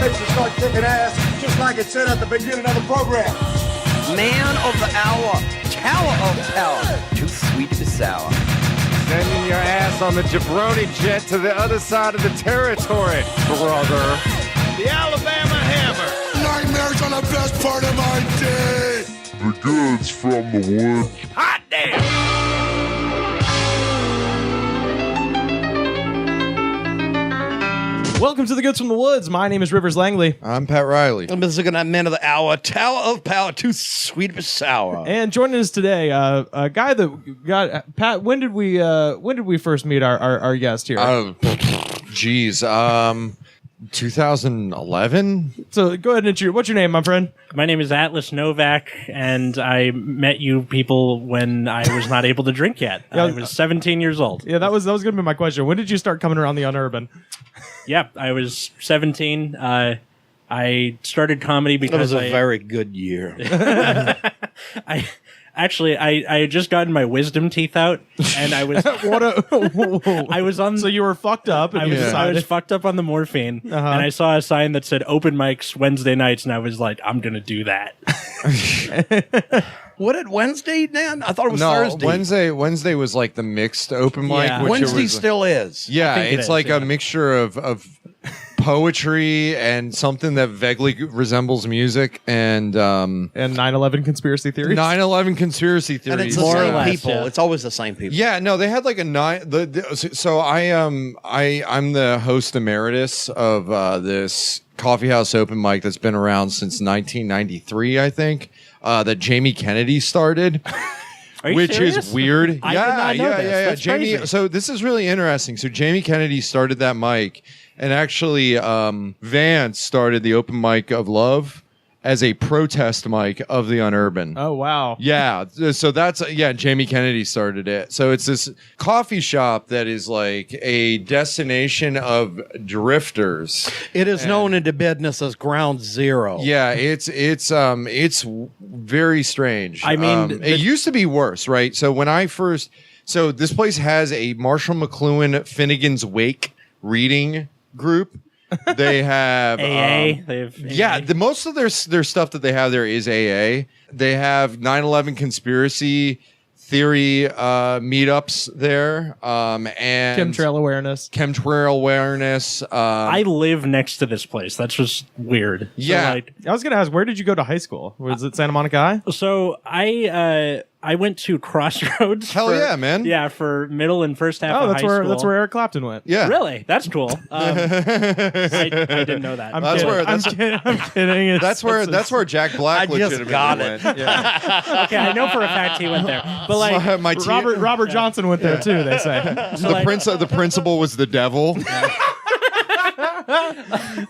fix to start kicking ass, just like it said at the beginning of the program. Man of the hour, tower of power, too sweet to be sour. Sending your ass on the jabroni jet to the other side of the territory, brother. The Alabama Hammer. Nightmares are the best part of my day. The goods from the wood. Hot damn. Welcome to the Goods from the Woods. My name is Rivers Langley. I'm Pat Riley. I'm just looking at Man of the Hour, Tower of Power, too sweet to be sour. And joining us today, a guy that got Pat. When did we first meet our guest here? 2011. So go ahead and introduce. What's your name, my friend? My name is Atlas Novack, and I met you people when I was not able to drink yet. Yeah, I was 17 years old. Yeah, that was going to be my question. When did you start coming around the Unurban? Yeah, I was 17. I started comedy because That was a very good year. I had just gotten my wisdom teeth out, and I was I was on. So you were fucked up. And I was fucked up on the morphine, and I saw a sign that said open mics Wednesday nights, and I was like, I'm gonna do that. What did Wednesday, Dan? I thought it was Thursday. Wednesday was like the mixed open mic. Yeah. Which Wednesday was, still is. Yeah, think it it's is, like yeah. a mixture of poetry and something that vaguely resembles music and 9/11 conspiracy theories. 9/11 conspiracy theories. And it's the More or same less, people. yeah. It's always the same people. Yeah, no, they had like a so I'm the host emeritus of this coffeehouse open mic that's been around since 1993, I think. That Jamie Kennedy started. Are you Which serious? is weird. I did not know this. Yeah. That's Jamie. crazy. So this is really interesting. So Jamie Kennedy started that mic, and actually, Vance started the open mic of love as a protest mic of the Unurban. Oh wow. Yeah, so that's Jamie Kennedy started it. So it's this coffee shop that is like a destination of drifters. It is known in the business as Ground Zero. Yeah, it's very strange. I mean, it used to be worse, right? So when I first, so this place has a Marshall McLuhan Finnegan's Wake reading group. They have AA. They have yeah, AA. the most of their stuff that they have there is AA. They have 9/11 conspiracy theory meetups there, and Chemtrail awareness. I live next to this place. That's just weird. Yeah. I was going to ask, where did you go to high school? Was it Santa Monica High? So I went to Crossroads. Hell yeah, man. Yeah, for middle and first half Oh, of that's high where school. that's where Eric Clapton went. Yeah, Really? That's cool. I didn't know that. I'm That's kidding. where- I'm kidding. It's- that's where Jack Black I just legitimately got it. went. Yeah. Okay, I know for a fact he went there. But like, My Robert Johnson went there too. They say. the principal was the devil.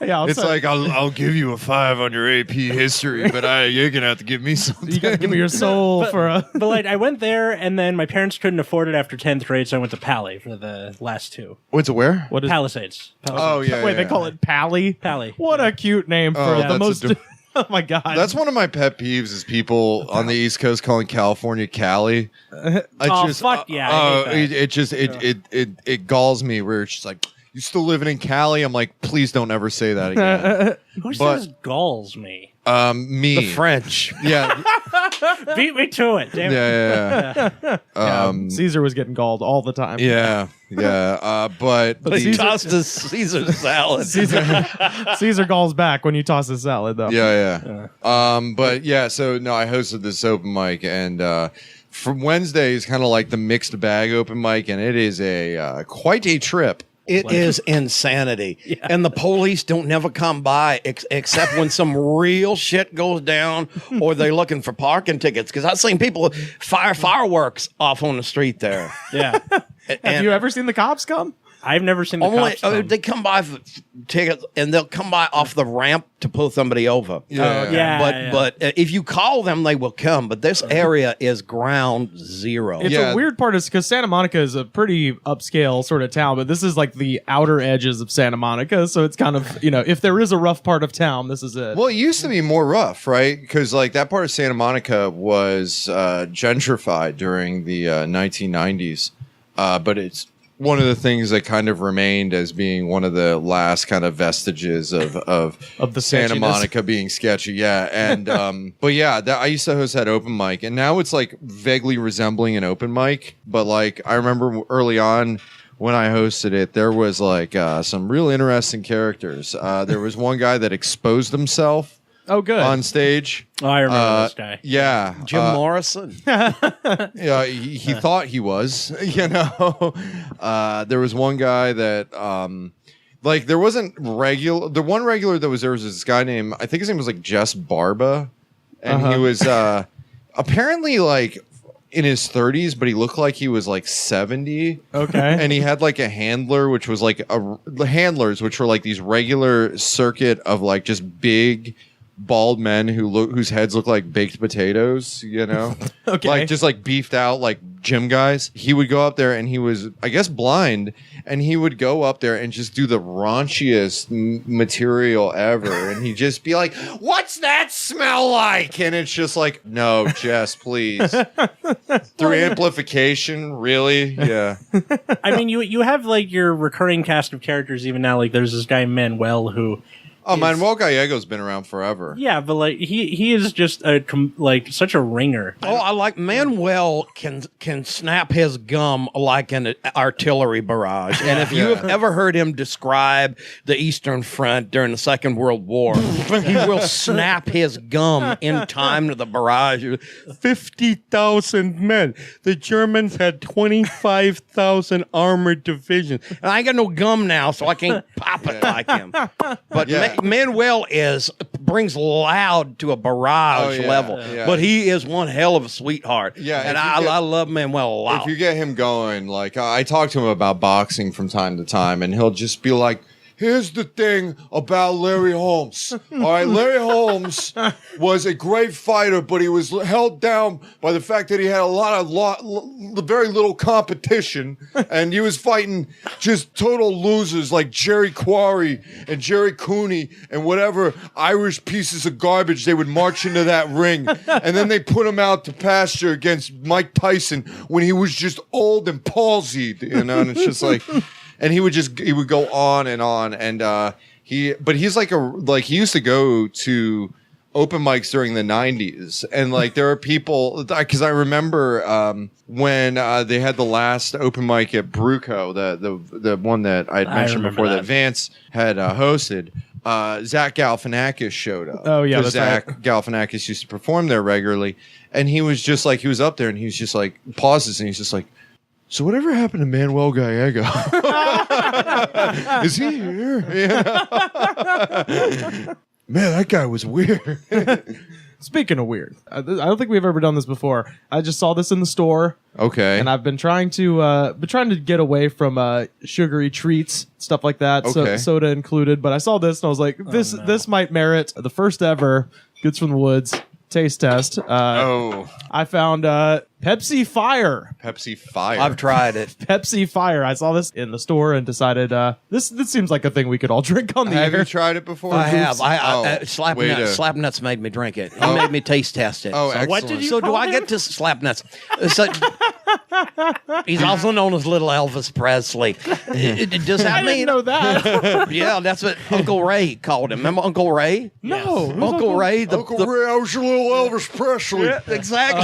Yeah, It's like I'll give you a 5 on your AP history, but you're gonna have to give me something. you got to give me your soul for a. but like, I went there, and then my parents couldn't afford it after 10th grade, so I went to Pally for the last two. What's it where? What is? Palisades. Oh yeah. Wait, yeah. they call it Pally. Pally. What a cute name for Oh, the that's most. adorable. Oh my god. That's one of my pet peeves is people on the East Coast calling California Cali. Fuck yeah, I hate that. It galls me where it's just like, you still living in Cali? I'm like, please don't ever say that again. Who but- says galls me? Me. The French. Yeah. Beat me to it. Damn it. Yeah. Caesar was getting galled all the time. Yeah. But He tossed his Caesar salad. Caesar galls back when you toss a salad, though. Yeah. But yeah, so no, I hosted this open mic, and from Wednesday is kind of like the mixed bag open mic, and it is a quite a trip. It is insanity. And the police don't never come by except when some real shit goes down or they're looking for parking tickets. Because I've seen people fire fireworks off on the street there. Yeah. Have you ever seen the cops come? I've never seen the cops come. They come by for tickets and they'll come by off the ramp to pull somebody over. But if you call them, they will come. But this area is ground zero. It's a weird part is because Santa Monica is a pretty upscale sort of town, but this is like the outer edges of Santa Monica. So it's kind of, if there is a rough part of town, this is it. Well, it used to be more rough, right? Because like that part of Santa Monica was gentrified during the 1990s, but it's one of the things that kind of remained as being one of the last kind of vestiges of the Santa sketchiness. Monica being sketchy. Yeah. And, but yeah, I used to host that open mic, and now it's like vaguely resembling an open mic. But like, I remember early on when I hosted it, there was like some real interesting characters. There was one guy that exposed himself Oh, good. on stage. Oh, I remember this guy. Yeah. Jim Morrison. Yeah, he thought he was, you know. There was one guy that, like, there wasn't regular. The one regular that was there was this guy named, I think his name was like Jess Barba, and he was apparently like in his 30s, but he looked like he was like 70. Okay. And he had like a handler, which was like the handlers, which were like these regular circuit of like just big bald men whose heads look like baked potatoes, you know. Okay. Like just like beefed out like gym guys. He would go up there, and he was, I guess, blind, and he would go up there and just do the raunchiest material ever, and he'd just be like, "What's that smell like?" And it's just like, "No, Jess, please." Through amplification, really? Yeah. I mean, you have like your recurring cast of characters even now. Like there's this guy Manuel who. Oh, Manuel Gallego's been around forever. Yeah, but like he is just like such a ringer. Oh, I like Manuel can snap his gum like an artillery barrage. And if you have ever heard him describe the Eastern Front during the Second World War, he will snap his gum in time to the barrage. 50,000 men. The Germans had 25,000 armored divisions. And I ain't got no gum now, so I can't pop it like him. But Yeah. Manuel brings loud to a barrage level, but he is one hell of a sweetheart. Yeah, and if you I love Manuel a lot. If you get him going, like I talk to him about boxing from time to time, and he'll just be like, "Here's the thing about Larry Holmes. All right, Larry Holmes was a great fighter, but he was held down by the fact that he had very little competition, and he was fighting just total losers like Jerry Quarry and Jerry Cooney and whatever Irish pieces of garbage they would march into that ring, and then they put him out to pasture against Mike Tyson when he was just old and palsied, you know." And it's just like. And he would go on, and he's like he used to go to open mics during the 90s, and like there are people, because I remember when they had the last open mic at Bruco, the one that I'd mentioned before that Vance had hosted. Zach Galifianakis showed up. Oh, yeah, because that's Zach Galifianakis used to perform there regularly, and he was just like, he was up there, and he was just like pauses, and he's just like, "So whatever happened to Manuel Gallego? Is he here?" Yeah. Man, that guy was weird. Speaking of weird, I don't think we've ever done this before. I just saw this in the store. Okay. And I've been trying to get away from sugary treats, stuff like that, Okay. soda included. But I saw this and I was like, this might merit the first ever Goods from the Woods taste test. I found Pepsi Fire. Pepsi Fire. I've tried it. Pepsi Fire. I saw this in the store and decided this seems like a thing we could all drink on the Have air. you tried it before? I have. way to- Slap Nuts made me drink it. He made me taste test it. Oh, So- excellent. What did you So do call I him? get to Slap Nuts? So, he's also known as Little Elvis Presley. Does that I didn't mean? know that. Yeah, that's what Uncle Ray called him. Remember Uncle Ray? No. Who's Uncle Ray. Uncle Ray, I was your little Elvis Presley. Yeah, exactly.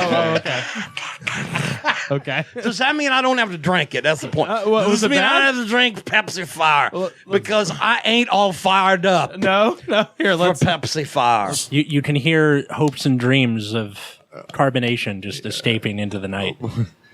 Okay. Does that mean I don't have to drink it? That's the point. was Does it it mean I bad? don't have to drink Pepsi Fire because I ain't all fired up No. Here, for let's. Pepsi Fire. You can hear hopes and dreams of carbonation just escaping into the night.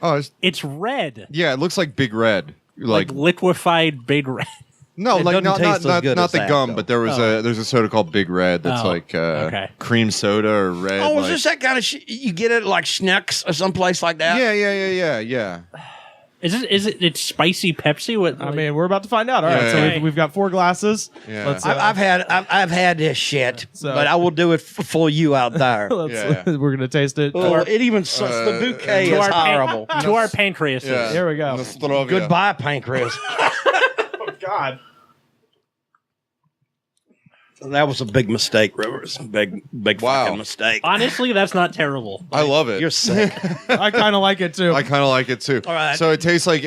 Oh, It's red, yeah, it looks like Big Red. like liquefied Big Red. No, It like doesn't taste as good not as the that, gum, though. but there's a soda called Big Red that's Oh, like okay. cream soda or red. Oh, is like- this that kind of shit? You get it like Schneck's or someplace like that? Yeah. Is it? It's spicy Pepsi. What? I mean, we're about to find out. All right, Yeah. so Okay. we've got 4 glasses. Yeah. Let's, I've had this shit, So- but I will do it for you out there. let's Yeah. we're gonna taste it. Oh, it even the bouquet to is our horrible. to our pancreas. Yeah. Here we go. Nostrovia. Goodbye, pancreas. God. That was a big mistake, Rivers. Big Wow. fucking mistake. Honestly, that's not terrible. I love it. You're sick. I kind of like it too. I kind of like it too. All right. So it tastes like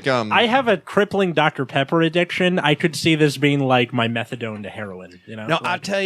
I have a crippling Dr. Pepper addiction. I could see this being like my methadone to heroin. You know? No, I tell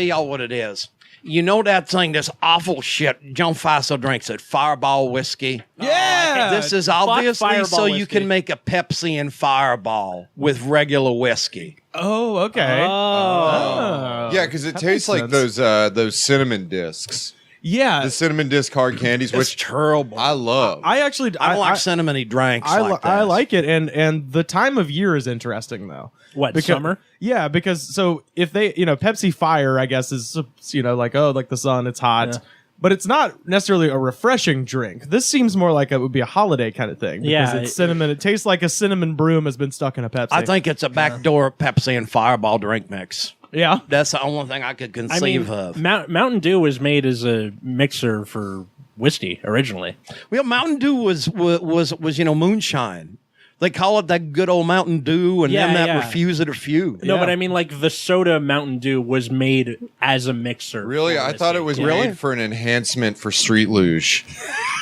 y'all what it is. You know that thing, this awful shit. John Faso drinks it. Fireball whiskey. yeah. This is obviously Fireball so you whiskey. can make a Pepsi and Fireball with regular whiskey. Oh, okay. Oh. yeah, because it That tastes makes like sense. those cinnamon discs, Yeah. the cinnamon disc hard candies, It's which terrible. I love. I actually I don't like cinnamony drinks like I this. like it, and the time of year is interesting though. What, summer? Yeah, because so if they, Pepsi Fire, I guess is like the sun, it's hot, Yeah. but it's not necessarily a refreshing drink. This seems more like it would be a holiday kind of thing because Yeah, it's cinnamon. It tastes like a cinnamon broom has been stuck in a Pepsi. I think it's a backdoor Pepsi and Fireball drink mix. yeah. That's the only thing I could I conceive mean, of. Mountain Dew was made as a mixer for whiskey originally. Well, Mountain Dew was moonshine. They call it that good old Mountain Dew, and Yeah, them that yeah. refuse it or few. No, but I mean, like the soda Mountain Dew was made as a mixer. Really, for I thought it whiskey. was Yeah. made for an enhancement for street luge.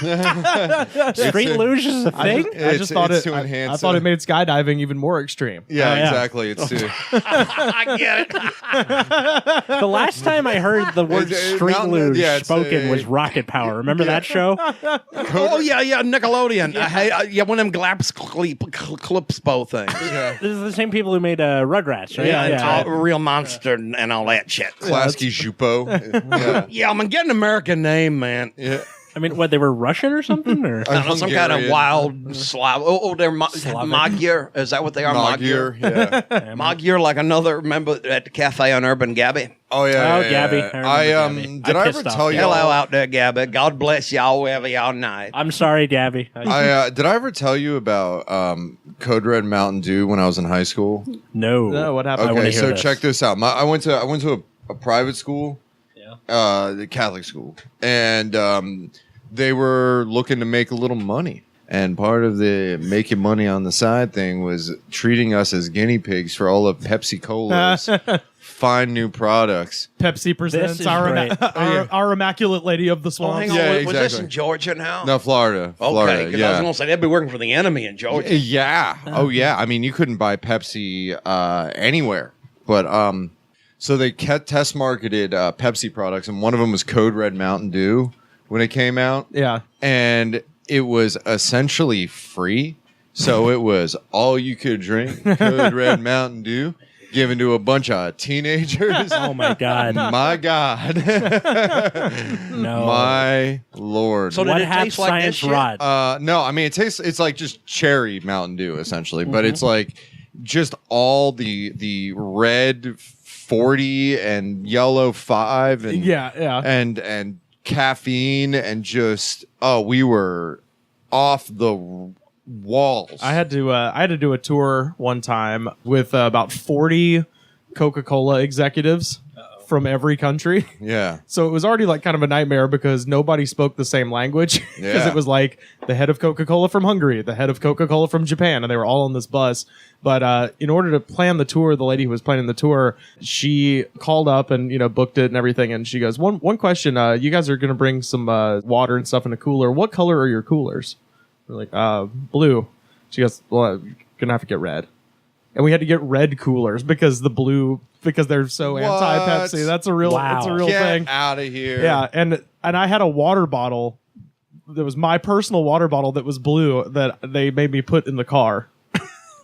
Street luge is a thing. I just thought it's it. to I enhance thought it. it made skydiving even more extreme. Yeah, Oh, yeah. exactly. It's too. I get it. The last time I heard the word It's- street Mountain- luge yeah, it's spoken a- was Rocket Power. Remember that show? Oh yeah, Nickelodeon. Yeah, one of them glaps clips both things. This is the same people who made Rugrats, right? Yeah, it's all real monster and all that shit. Klasky Jupo. Yeah. Yeah, I'm gonna get an American name, man. Yeah. I mean, what, they were Russian or something? Or I don't know, some kind of Hungarian. wild Slav. Oh, they're Magyar. Is that what they are? Magyar. Yeah. Magyar, like another. Remember at the cafe on Urban Gabby? Oh yeah. Oh, yeah, Gabby. yeah. I remember Gabby. Did I I pissed ever off tell you? Gabby. Hello out there, Gabby. God bless y'all wherever y'all night. I'm sorry, Gabby. Did I ever tell you about Code Red Mountain Dew when I was in high school? No, what happened? I wanna Okay, hear so this. check this out. I went to a private school, the Catholic school, and they were looking to make a little money. And part of the making money on the side thing was treating us as guinea pigs for all of Pepsi Cola's fine new products. Pepsi presents is our, great. our immaculate lady of the Oh, swamp. hang on. Yeah, was this exactly. in Georgia now? No, Florida. Okay, Florida, because I was yeah. going to say they'd be working for the enemy in Georgia. Yeah. Oh, yeah. I mean, you couldn't buy Pepsi anywhere. But so they test marketed Pepsi products, and one of them was Code Red Mountain Dew when it came out. Yeah. And it was essentially free. So it was all you could drink Code Red Mountain Dew given to a bunch of teenagers. Oh my God. My God. No. My Lord. So did What it hap taste like this science shit? rod? No, I mean it's like just cherry Mountain Dew essentially, but it's like just all the red 40 and yellow 5 and Yeah. and caffeine and just we were off the walls. I had to do a tour one time with about 40 Coca-Cola executives from every country. Yeah. So it was already like kind of a nightmare because nobody spoke the same language. Because Yeah. it was like the head of Coca-Cola from Hungary, the head of Coca-Cola from Japan, and they were all on this bus. But in order to plan the tour, the lady who was planning the tour, she called up and booked it and everything. And she goes, one question, you guys are going to bring some water and stuff in a cooler. What color are your coolers? We're like, blue. She goes, well, you're gonna have to get red. And we had to get red coolers because they're so What? anti-Pepsi. That's a real Wow. it's a real Get thing. out of here. Yeah, and I had a water bottle that was my personal water bottle that was blue that they made me put in the car.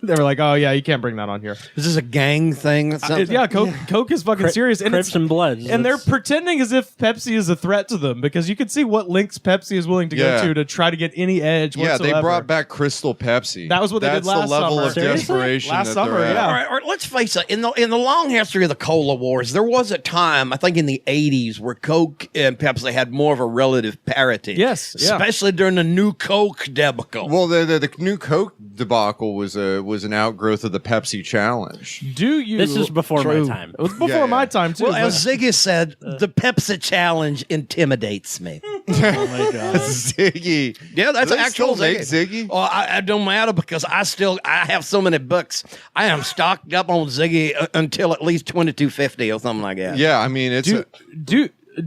They were like, "Oh yeah, you can't bring that on here." Is this a gang thing? or something? Yeah, Coke is fucking serious, and Crips and Bloods. and they're That's- pretending as if Pepsi is a threat to them because you can see what links Pepsi is willing to Yeah. go to try to get any edge. Yeah, whatsoever. they brought back Crystal Pepsi. That was what they did That's last the level summer. of Seriously? desperation Last that summer, they're at. yeah. All right, let's face it. In the long history of the cola wars, there was a time, I think in the '80s, where Coke and Pepsi had more of a relative parity. Yes, yeah. especially during the new Coke debacle. Well, the new Coke debacle was was an outgrowth of the Pepsi challenge. Do you? This is before my time. It was before my time too. Well, but- as Ziggy said, the Pepsi challenge intimidates me. Oh my god. Ziggy. Yeah, that's Do they actual still make Ziggy. Ziggy? Oh, I don't matter because I have so many books. I am stocked up on Ziggy until at least 2250 or something like that. Yeah, I mean, it's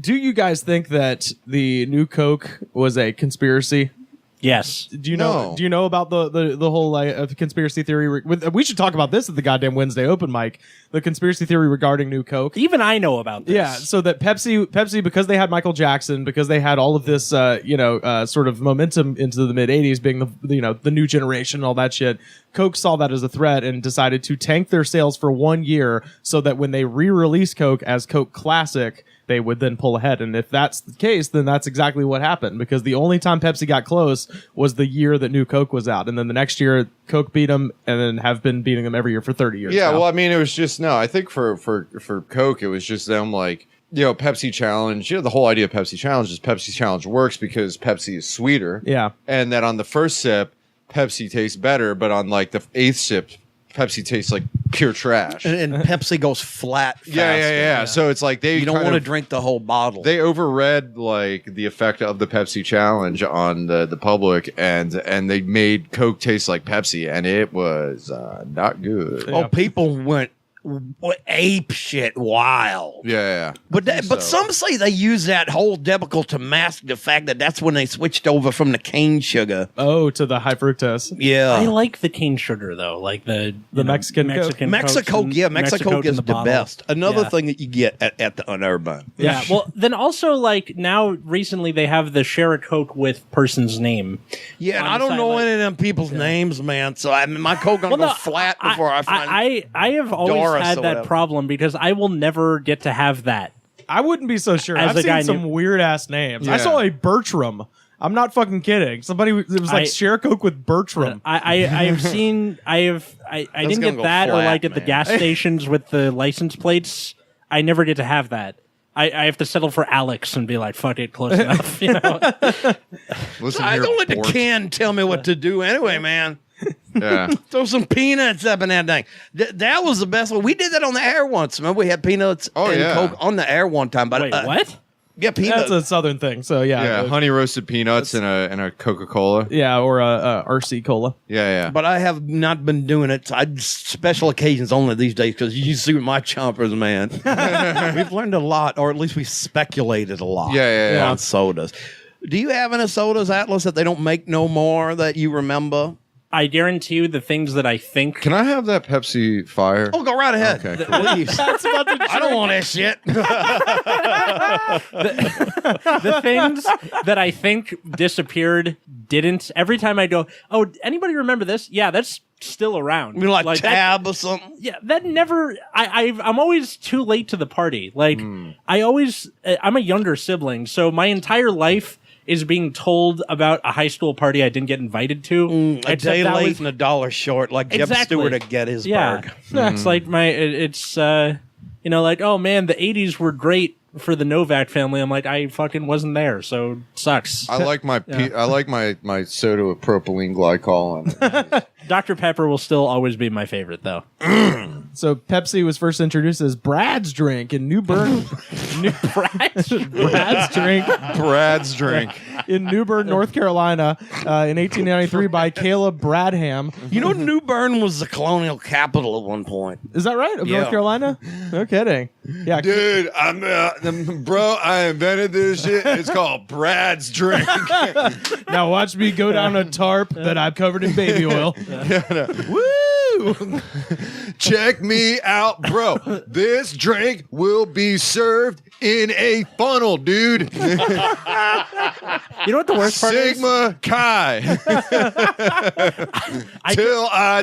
do you guys think that the new Coke was a conspiracy? Yes. Do you know? No. Do you know about the whole conspiracy theory? We should talk about this at the goddamn Wednesday open mic. The conspiracy theory regarding new Coke. Even I know about this. Yeah, so that Pepsi, because they had Michael Jackson, because they had all of this, sort of momentum into the mid '80s, being the new generation, all that shit. Coke saw that as a threat and decided to tank their sales for 1 year, so that when they re-release Coke as Coke Classic, they would then pull ahead. And if that's the case, then that's exactly what happened, because the only time Pepsi got close was the year that new Coke was out, and then the next year Coke beat them, and then have been beating them every year for 30 years. Yeah, now. well, I mean, it was just I think for Coke, it was just them like, Pepsi Challenge. The whole idea of Pepsi Challenge is Pepsi Challenge works because Pepsi is sweeter. Yeah. And that on the first sip, Pepsi tastes better, but on like the 8th sip, Pepsi tastes like pure trash. And Pepsi goes flat. Yeah. So it's like You don't want to drink the whole bottle. They overread like the effect of the Pepsi Challenge on the public, and they made Coke taste like Pepsi, and it was not good. Oh, people went ape shit wild. Yeah. But some say they use that whole debacle to mask the fact that that's when they switched over from the cane sugar. Oh, to the high fructose. Yeah. I like the cane sugar though, like the Mexican Coke. Mexico, Cokes yeah, and Mexico Mexicoke in is the bottle. best. Another Yeah. thing that you get at the Unurban. Yeah. Well, then also like now recently they have the share a Coke with person's name. Yeah, and On I the don't know side, any of them people's names, man. So I mean, my Coke gonna go flat before I find. I have always Doris had or that whatever. problem because I will never get to have that. I wouldn't be so sure. As I've a guy seen some knew- weird ass names. I Yeah. saw a Bertram. I'm not fucking kidding. Somebody it was like I- share Coke with Bertram. I have seen I didn't gonna get go that or flat, like at the man. gas stations with the license plates. I never get to have that. I have to settle for Alex and be like, fuck it, close enough. Listen I here, don't let the Bort. can tell me what to do anyway, man. Yeah. Throw some peanuts up in that thing. That was the best one. We did that on the air once. Remember, we had peanuts Oh, and yeah. Coke on the air one time. But Wait, what? Yeah, peanuts. That's a southern thing. So yeah, Yeah, honey roasted peanuts and a Coca-Cola. yeah, or a RC cola. Yeah. But I have not been doing it. Special occasions only these days because you see my chompers, man. We've learned a lot, or at least we speculated a lot. Yeah. On sodas. Do you have any sodas, Atlas, that they don't make no more that you remember? I guarantee you the things that I think. Can I have that Pepsi Fire? Oh, go right ahead. Okay, cool. Please. I don't want that shit. The things that I think disappeared didn't. Every time I go, oh, anybody remember this? Yeah, that's still around. You mean like that- Tab or something? Yeah, that never. I'm always too late to the party. Like I'm a younger sibling, so my entire life is being told about a high school party I didn't get invited to. A except day that late was- and a dollar short, like Jeb Exactly. Stewart at Gettysburg. Yeah, it's like it's like, oh man, the '80s were great for the Novack family. I'm like, I fucking wasn't there, so it sucks. I like my I like my soda with propylene glycol in it. Dr. Pepper will still always be my favorite, though. So Pepsi was first introduced as Brad's drink in New Bern. Brad's drink Brad's drink. in New Bern, North Carolina, in 1893 by Caleb Bradham. You know, New Bern was the colonial capital at one point. Is that right? Of Yeah. North Carolina? No kidding. Yeah. Dude, bro, I invented this shit. It's called Brad's drink. Now watch me go down a tarp that I've covered in baby oil. Woo! Check me out, bro. This drink will be served in a funnel, dude. You know what the worst part is? Sigma Chi. Till I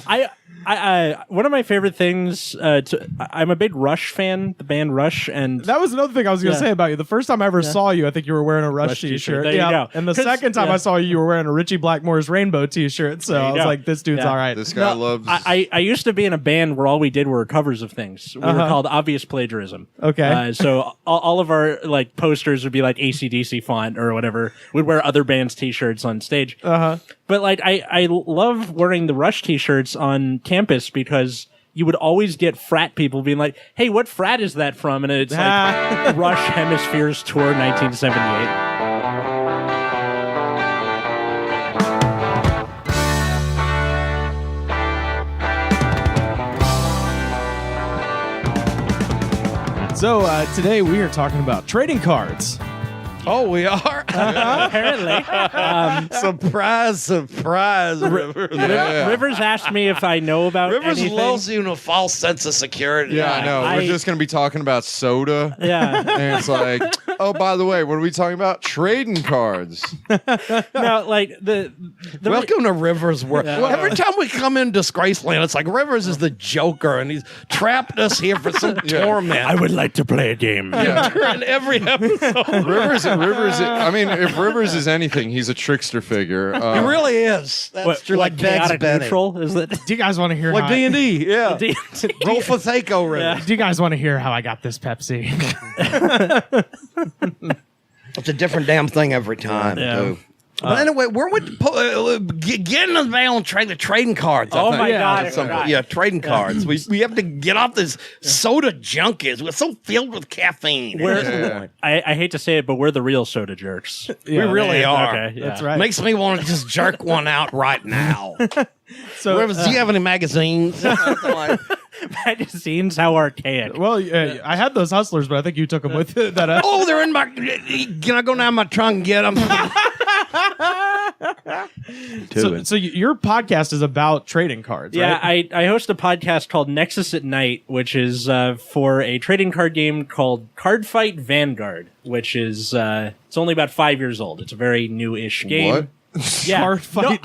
die. One of my favorite things. I'm a big Rush fan, the band Rush, and That was another thing I was going to say about you. The first time I ever saw you, I think you were wearing a Rush t-shirt. There you go. And the second time I saw you, you were wearing a Richie Blackmore's Rainbow t-shirt. So I was go. like, this dude's all right. This guy loves. I used to be in a band where all we did were covers of things. We were called Obvious Plagiarism. Okay. So all of our like posters would be like AC/DC font or whatever. We'd wear other bands' t-shirts on stage. But like I love wearing the Rush t-shirts on campus because you would always get frat people being like, "Hey, what frat is that from?" And it's like Rush Hemispheres Tour 1978. So today we are talking about trading cards. Oh, we are? Apparently. Surprise. Rivers. Rivers asked me if I know about Rivers anything. lulls you in a false sense of security. Yeah, I know. I- We're just going to be talking about soda. Yeah. And it's like, oh, by the way, what are we talking about? Trading cards. No, like the Welcome to Rivers' world. Every time we come in Disgraceland, it's like Rivers is the Joker, and he's trapped us here for some torment. I would like to play a game. in every episode. Rivers. I mean, if Rivers is anything, he's a trickster figure. He really is. That's What, true. like Like Bugs chaotic Bunny. neutral? Is that Do you guys want to hear Like how D&D, yeah. D&D? Roll for Thaco, Rivers. Do you guys want to hear how I got this Pepsi? It's a different damn thing every time, Yeah. too. But anyway, we're with get in the mail and trade the trading cards. I Oh think. my God, At some right. point. Yeah, trading cards. We have to get off this soda junkies. We're so filled with caffeine. I hate to say it, but we're the real soda jerks. We really are. Okay, yeah. That's right. Makes me want to just jerk one out right now. So, Rivers, do you have any magazines? Magazines, how archaic. well, I had those hustlers, but I think you took them with you. Oh, they're in my. Can I go down my trunk and get them? So your podcast is about trading cards, Yeah, right? I host a podcast called Nexus at Night, which is for a trading card game called Card Fight Vanguard, which is it's only about 5 years old. It's a very new-ish game. What? Yeah. Card Fight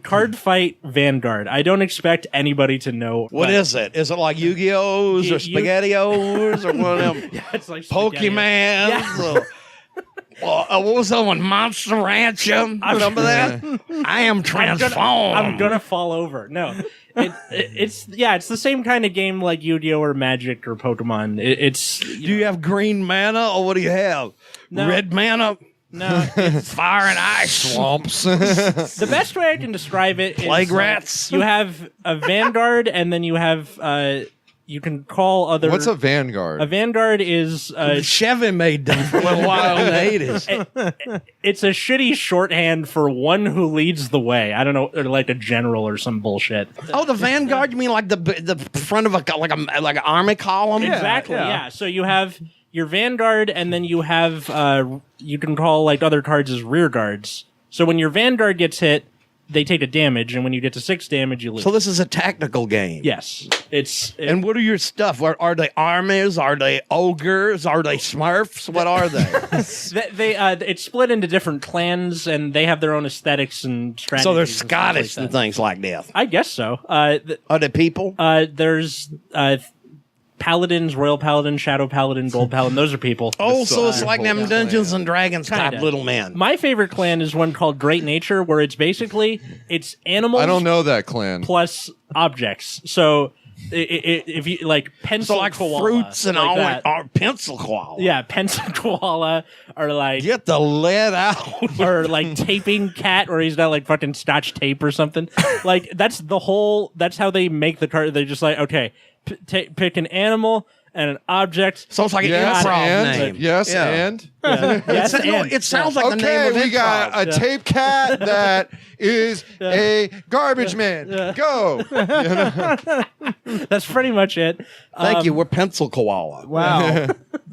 Card Fight Vanguard. I don't expect anybody to know What is it? Is it like Yu-Gi-Ohs or You- SpaghettiOs or one of them It's like spaghetti. Pokemans? Yeah. What was that one? Monster Rancher? Remember that? I am transformed. I'm gonna fall over. No, it's the same kind of game like Yu-Gi-Oh or Magic or Pokemon. It's Do you have green mana or what do you have? No. Red mana? no. Fire and ice? Swamps. The best way I can describe it is Plague like, rats? you have a Vanguard, and then you have you can call other. What's a Vanguard? A Vanguard is Chevy made them for a little while in the 80s. it's a shitty shorthand for one who leads the way. I don't know, or like a general or some bullshit. Oh, the Vanguard? You mean like the front of like an army column? Exactly. Yeah. So you have your Vanguard, and then you have you can call like other cards as rear guards. So when your Vanguard gets hit, they take a damage, and when you get to 6 damage, you lose. So this is a tactical game. Yes, And what are your stuff? Are they armies? Are they ogres? Are they Smurfs? What are they? it's split into different clans, and they have their own aesthetics and strategies. So they're and stuff Scottish like and that. things like that. I guess so. Are they people? There's paladins, royal paladin, shadow paladin, gold paladin. Those are people. Oh, so it's like them Dungeons and Dragons type Kinda. little men. My favorite clan is one called Great Nature, where it's basically it's animals I don't know that clan. plus objects. So if you like pencil So like koala, fruits and like all that. or pencil koala. Yeah, pencil koala, or like Get the lead out. or like taping cat, or he's got like fucking scotch tape or something. Like that's how they make the card. They're just like, okay, pick an animal and an object. So it's like Yes, an improv and name. yes, Yeah. and Yes, It sounds like the name okay, of we improv. got a tape cat that is a garbage man. Go. That's pretty much it. Thank you. We're pencil koala. Wow.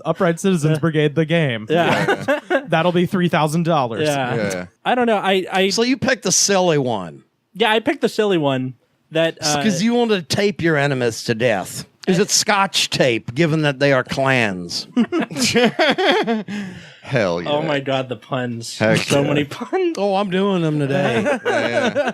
Upright Citizens Brigade, the game. Yeah, That'll be $3,000. yeah. Yeah. I don't know. I So you picked the silly one I picked the silly one. That because you want to tape your enemies to death. Is it Scotch tape, given that they are clans? Hell yeah. Oh my god, the puns. Heck So yeah. many puns. Oh, I'm doing them today Yeah.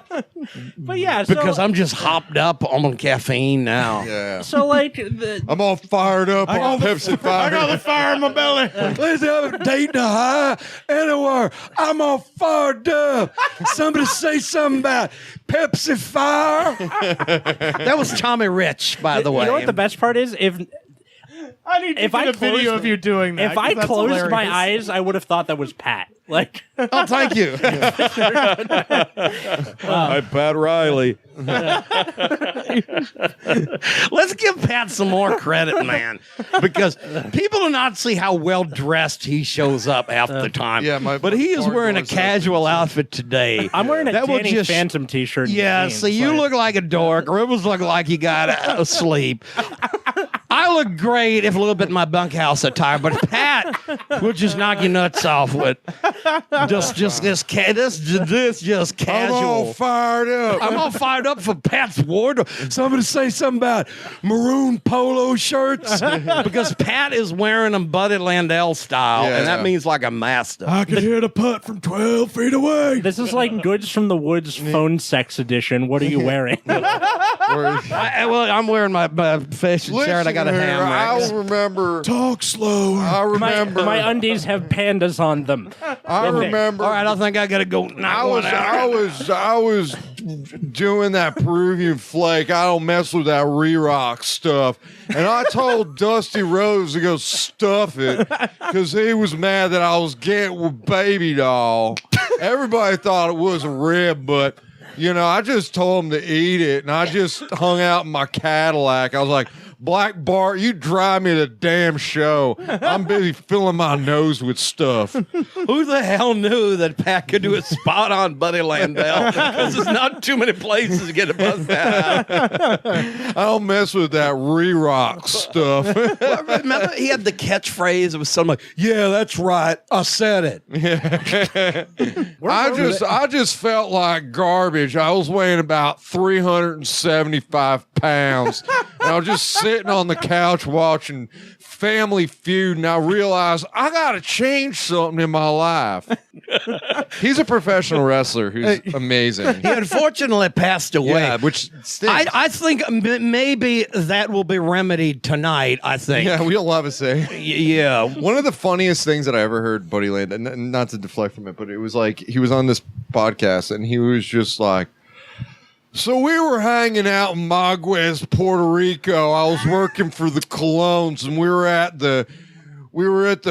But yeah, so, because I'm just hopped up on caffeine now. Yeah. so like the I'm all fired up on Pepsi Fire. I got the fire in my belly. Let's have a date to high anywhere. I'm all fired up. Somebody say something about Pepsi Fire. That was Tommy Rich, by the way. You know what the best part is? I need to If get I a video closed- of you doing that. If I 'cause that's closed hilarious. my eyes, I would have thought that was Pat. Like, Oh, thank you. Hi, Pat Riley. Let's give Pat some more credit, man, because people do not see how well dressed he shows up half the time. Yeah, but he is barn wearing a door's casual outfit today. I'm wearing a That will Danny just- Phantom t-shirt. and Yeah, jeans, see, you like- look like a dork. Rivers look like you got asleep. I look great if a little bit in my bunkhouse attire, but Pat will just knock your nuts off with just this just I'm all casual. fired up. I'm all fired up for Pat's wardrobe. Somebody say something about maroon polo shirts. Because Pat is wearing them Buddy Landell style, Yeah, and that yeah. mean like a master. I could hear the putt from 12 feet away. This is like Goods from the Woods phone sex edition. What are you wearing? I'm wearing my fashion shirt. I got a ham I rack. remember. Talk slower. I remember. my undies have pandas on them. I remember. All right, I think I gotta go knock one out. I was doing that Peruvian flake. I don't mess with that re-rock stuff. And I told Dusty Rose to go stuff it because he was mad that I was getting with Baby Doll. Everybody thought it was a rib, but you know, I just told him to eat it, and I just hung out in my Cadillac. I was like, Black Bart, you drive me to the damn show. I'm busy filling my nose with stuff. Who the hell knew that Pat could do a spot on Buddy Landell? Because there's not too many places to get a buzz that out. I don't mess with that re-rock stuff. Well, remember, he had the catchphrase. It was something like, "Yeah, that's right. I said it." I just felt like garbage. I was weighing about 375 pounds. And I was just sitting on the couch watching Family Feud, and I realized I got to change something in my life. He's a professional wrestler who's amazing. He unfortunately passed away. Yeah, which stinks. I think maybe that will be remedied tonight. I think. Yeah, we'll have a say. Yeah. One of the funniest things that I ever heard Buddy Land, and not to deflect from it, but it was like he was on this podcast and he was just like, so we were hanging out in Maguez, Puerto Rico. I was working for the Colognes, and we were at the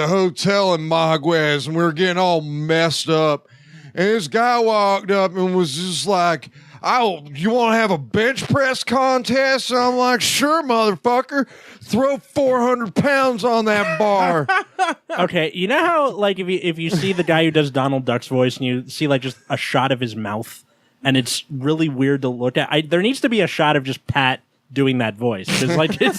hotel in Maguez, and we were getting all messed up. And this guy walked up and was just like, "Oh, you want to have a bench press contest?" And I'm like, "Sure, motherfucker. Throw 400 pounds on that bar." Okay, you know how like if you see the guy who does Donald Duck's voice and you see like just a shot of his mouth and it's really weird to look at. There needs to be a shot of just Pat doing that voice because like it's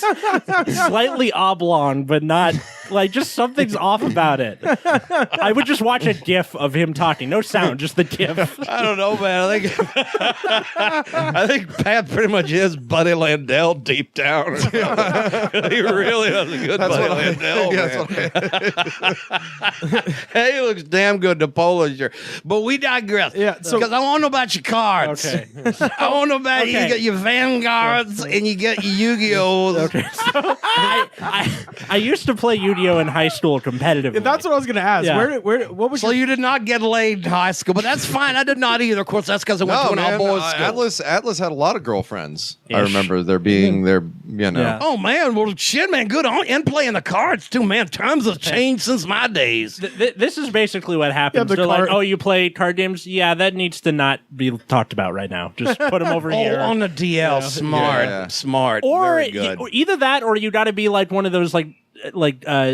slightly oblong, but not like just something's off about it. I would just watch a GIF of him talking, no sound, just the GIF. I don't know, man. I think Pat pretty much is Buddy Landell deep down. He really does a good Buddy Landell. Man. Hey, he looks damn good in the polo shirt. But we digress. Yeah, so- because I want to know about your cards. Okay. I want to know about you Okay. got your Vanguards and you get your Yu-Gi-Ohs. Okay, so I used to play Yu-Gi-Oh in high school competitively. That's what I was going to ask. Yeah. What was So you did not get laid in high school, but that's fine. I did not either. Of course, that's because I went to an all-boys school. Atlas had a lot of girlfriends. I Ish. remember there being there, you know. Yeah. Oh man, well shit, man, good on and playing the cards too, man. Times have changed since my days. This is basically what happens. the They're like, card- "Oh, you play card games? Yeah, that needs to not be talked about right now. Just put them over here." Oh, on the DL, smart, Yeah. smart, Or very good. either that, or you got to be like one of those like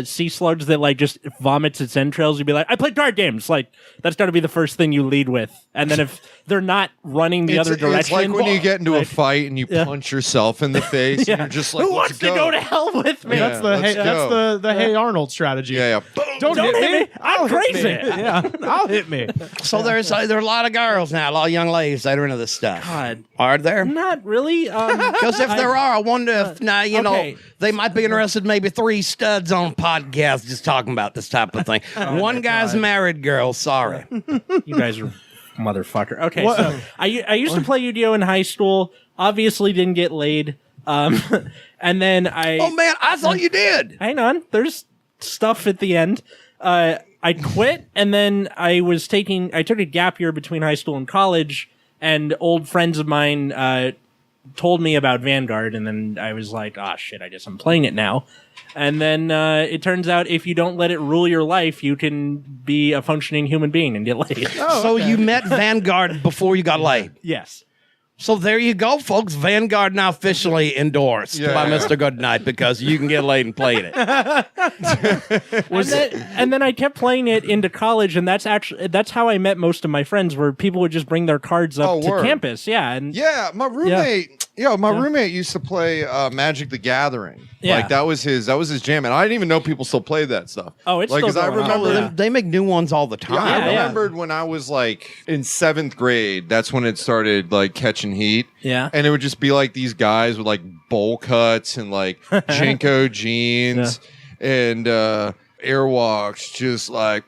sea slugs that like just vomits its entrails. You'd be like, "I play card games." Like that's got to be the first thing you lead with, and then if they're not running the other direction, It's like when you get into a like, fight and you punch yourself in the face, and you're just like, who "Let's wants to go to hell with me? Yeah. That's the let's hey, go. that's the Hey Arnold strategy. Yeah, yeah. Don't Don't hit hit me. I'm I'll hit crazy. me. Yeah, I'll hit me. So there are a lot of girls now, a lot of young ladies that are into this stuff. God. Are there? Not really. Because if there are, I wonder if now okay. They might be interested, maybe 3 studs on podcast just talking about this type of thing. One guy's married, girl. Sorry. You guys are motherfucker. Okay, so I used to play Yu-Gi-Oh in high school. Obviously didn't get laid. And then Oh, man, I thought you did. hang on. There's stuff at the end. I quit, and then I took a gap year between high school and college, and old friends of mine told me about Vanguard, and then I was like, oh shit, I guess I'm playing it now. And then it turns out if you don't let it rule your life, you can be a functioning human being and get laid. So you met Vanguard before you got laid. Yes. So there you go, folks. Vanguard now officially endorsed by Mr. Goodnight because you can get laid and playing it. And then I kept playing it into college, and that's how I met most of my friends, where people would just bring their cards up to word. campus. Yeah, and My roommate. Roommate used to play Magic the Gathering. Yeah. Like that was his jam, and I didn't even know people still played that stuff. Oh, it's like still 'cause I going on. remember. Yeah. They make new ones all the time. I remembered when I was like in 7th grade. That's when it started like catching heat. Yeah. and it would just be like these guys with like bowl cuts and like Jinko jeans and Airwalks, just like.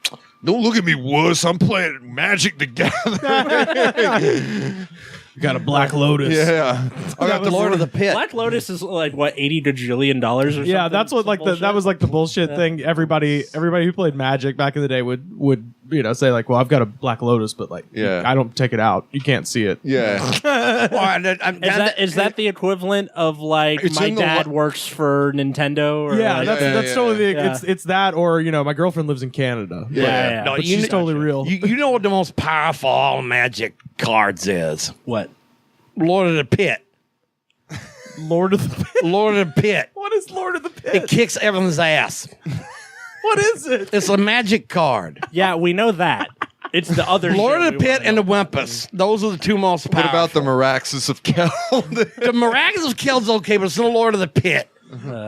Don't look at me, wuss. I'm playing Magic the Gathering. You got a Black Lotus. Yeah, I got the Lord of the Pit. Black Lotus is like what, $80 gajillion or something. Yeah, that's what like that was like the bullshit thing. Everybody who played Magic back in the day would say like, well, I've got a Black Lotus, but like, I don't take it out. You can't see it. Yeah. Is that the equivalent of like It's my in the dad works for Nintendo? Or Yeah, like, that's totally Yeah. it's that, or my girlfriend lives in Canada. yeah. No, But she's totally real. You know what the most powerful all Magic cards is? What? Lord of the Pit. Lord of the Pit. Lord of the Pit. What is Lord of the Pit? It kicks everyone's ass. What is it? It's a magic card. Yeah, we know that. It's the other Lord shit of the we Pit wanna and know. the Wumpus. Those are the two most What powerful. about the Meraxes of Keld? The Miraculous Kill's okay, but it's the Lord of the Pit.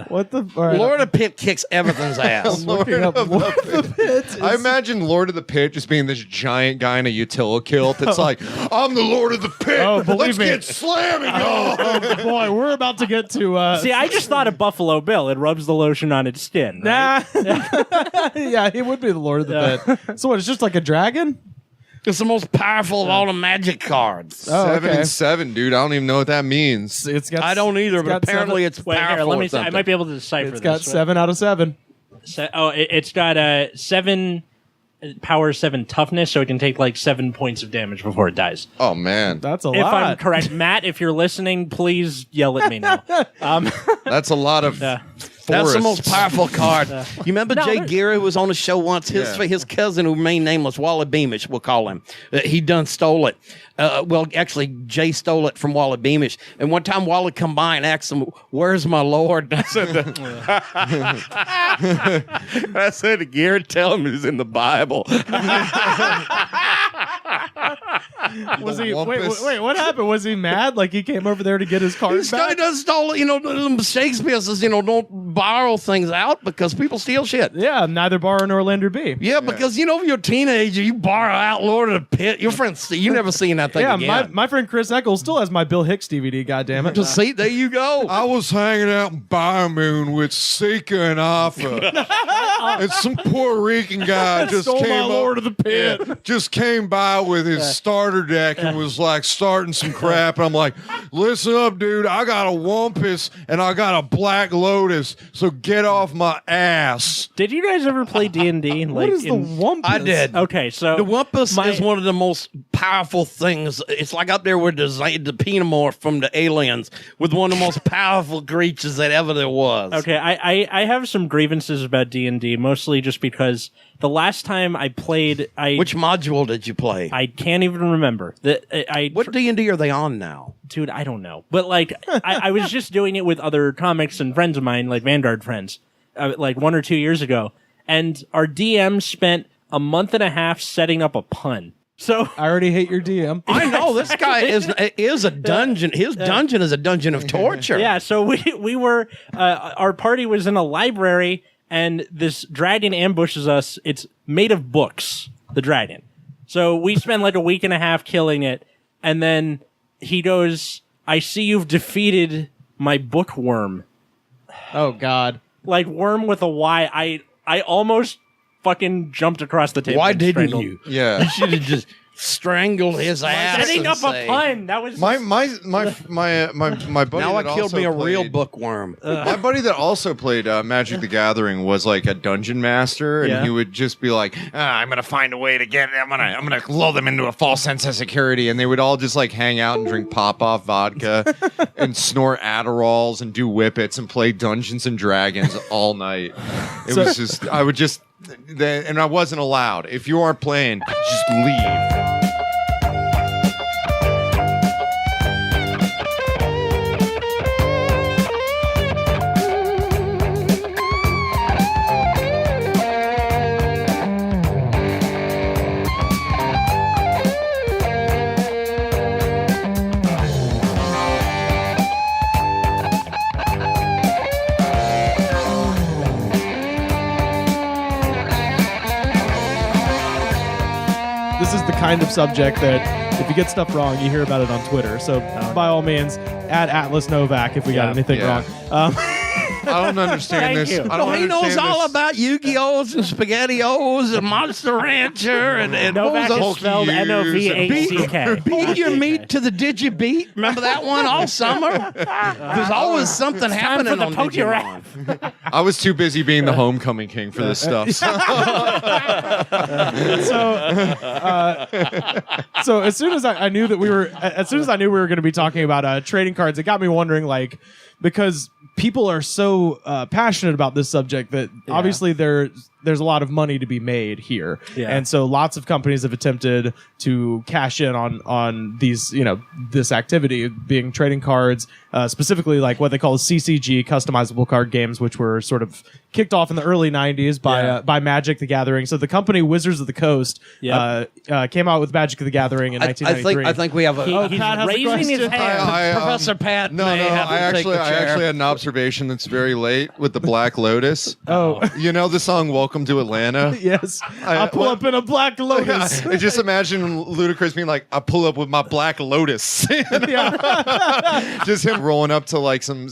What the all right, Lord of the Pit kicks everything's ass. looking up Lord of the Pit. I imagine Lord of the Pit just being this giant guy in a utility kilt that's like, I'm the Lord of the Pit. Oh, believe Let's me. get slamming, y'all. Oh boy, we're about to get to See, I just thought of Buffalo Bill. It rubs the lotion on its skin. Right? Nah. Yeah, he would be the Lord of the Pit. So what, it's just like a dragon? It's the most powerful of all the magic cards. Oh, 7 okay. and 7, dude. I don't even know what that means. It's got I don't either, it's but got apparently seven, it's Wait, powerful. here, let me or see. I something. might be able to decipher it's this. got 7 out of 7. It's got 7 power, 7 toughness, so it can take like 7 points of damage before it dies. Oh, man. That's a If lot. I'm correct, Matt, if you're listening, please yell at me now. That's a lot of That's the forest. most powerful card. You remember Jay there's- Geary, who was on the show once? His cousin, who remained nameless, Wally Beamish, we'll call him. He done stole it. Well, actually, Jay stole it from Wally Beamish. And one time, Wally come by and asked him, "Where's my Lord?" And I said, to Geary, tell him he's in the Bible. Was he? Wampus. Wait, what happened? Was he mad? Like he came over there to get his card This guy back? does stole, Shakespeare says, don't borrow things out because people steal shit. Yeah, neither borrow nor lender be. Yeah, because if you're a teenager, you borrow out Lord of the Pit. Your friends, you never seen that thing Yeah, again. my friend Chris Eccles still has my Bill Hicks DVD. God damn it! Just see, there you go. I was hanging out in Biomoon with Sika and Alpha. And some Puerto Rican guy just Stole came my up, Lord of the Pit. just came by with his starter deck and was like starting some crap. And I'm like, listen up, dude. I got a Wampus and I got a Black Lotus. So get off my ass. Did you guys ever play D&D? What is the Wumpus? I did. Okay, so The Wumpus is one of the most powerful things. It's like up there with the Xenomorph from the Aliens, with one of the most powerful creatures that ever there was. Okay, I have some grievances about D&D, mostly just because the last time I played, Which module did you play? I can't even remember. What D&D are they on now? Dude, I don't know. But like, I was just doing it with other comics and friends of mine, like Vanguard friends, like 1 or 2 years ago, and our DM spent a month and a half setting up a pun. So I already hate your DM. I know this guy is a dungeon. His dungeon is a dungeon of torture. yeah, so we were our party was in a library, and this dragon ambushes us. It's made of books, the dragon. So we spend like a week and a half killing it, and then he goes, "I see you've defeated my bookworm." Oh God. Like worm with a Y. I almost fucking jumped across the table. Why and didn't strangled. you? Yeah. You should have just strangled his ass. Setting and up say, a pun. That was My buddy. Now I that killed me a also real played- bookworm. My buddy that also played Magic the Gathering was like a dungeon master, and Yeah. he would just be like, "I'm gonna find a way to get. I'm gonna lull them into a false sense of security," and they would all just like hang out and drink pop-off vodka and snort Adderalls and do whippets and play Dungeons and Dragons all night. It was just I would just and I wasn't allowed. If you aren't playing, just leave. This is the kind of subject that if you get stuff wrong, you hear about it on Twitter. So by all means, at Atlas Novack if we got anything Yeah. wrong. I don't understand Thank this. you. I don't He knows understand all this. about Yu-Gi-Ohs and SpaghettiOs and Monster Rancher and Novack what was is spelled Hulk Novack. Beat your meat to the Digibeat. Remember that one all summer? There's always something happening for the on Pokérap. Digimon. I was too busy being the homecoming king for this stuff. So as soon as I knew that we were, as soon as I knew we were going to be talking about trading cards, it got me wondering, like, because people are so passionate about this subject that obviously there's a lot of money to be made here, and so lots of companies have attempted to cash in on these, this activity being trading cards, specifically like what they call CCG, customizable card games, which were sort of kicked off in the early 90s by Magic the Gathering. So the company Wizards of the Coast came out with Magic the Gathering in 1993. I think we have a He's Pat has a raising his question. hand. Professor Pat. No, may have to I take the chair. actually had an observation that's very late with the Black Lotus. Oh. You know the song "Welcome to Atlanta"? Yes, I pull up in a black Lotus. I just imagine Ludacris being like, "I pull up with my Black Lotus." Just him rolling up to like some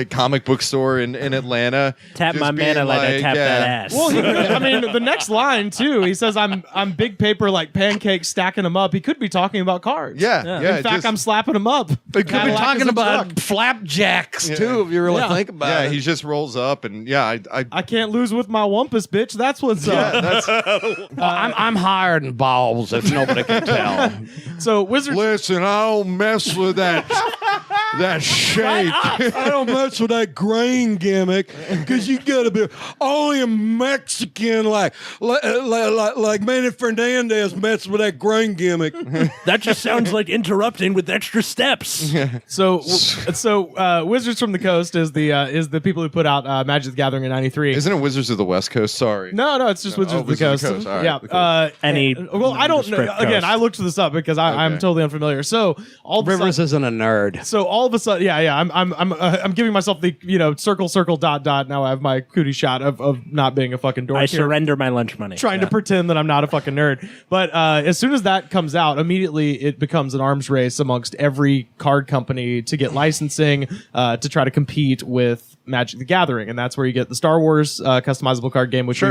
comic book store in Atlanta. Tap just my being mana like I tap that ass. Well, I mean, the next line too. He says, "I'm big paper like pancakes, stacking them up." He could be talking about cards. Yeah. In fact, I'm slapping them up. We could be talking about flapjacks too, if you really think about Yeah, it. he just rolls up and I can't lose with my wumpus, bitch. That's what's up. that's I'm higher than balls, if nobody can tell. So Wizards. listen, I don't mess with that shake. I don't mess with that grain gimmick because you gotta be only a Mexican like Manny Fernandez mess with that grain gimmick. That just sounds like interrupting with extra steps. So Wizards from the Coast is the people who put out Magic the Gathering in '93. Isn't it Wizards of the West Coast? Sorry. No, it's just Wizards of the Wizards Coast. of the Coast. All right, Yeah. cool. Any well, I don't know. nondescript Again, coast. I looked this up because I'm Okay. totally unfamiliar. So all of a Rivers sudden, isn't a nerd. so all of a sudden, I'm giving myself the circle dot. Now I have my cootie shot of not being a fucking dork. I here. surrender my lunch money. Trying to pretend that I'm not a fucking nerd. But as soon as that comes out, immediately it becomes an arms race amongst every card company to get licensing to try to compete with Magic the Gathering. And that's where you get the Star Wars customizable card game, which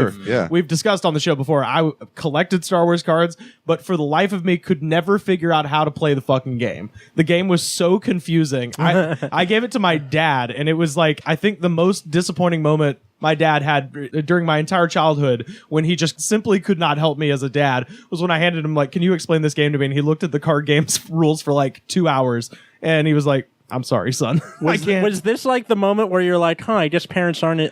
we've discussed on the show before. I collected Star Wars cards, but for the life of me could never figure out how to play the fucking game. The game was so confusing. I gave it to my dad, and it was like, I think the most disappointing moment my dad had during my entire childhood, when he just simply could not help me as a dad, was when I handed him, like, can you explain this game to me? And he looked at the card game's rules for like 2 hours, and he was like, I'm sorry, son. Was this like the moment where you're like, I guess parents aren't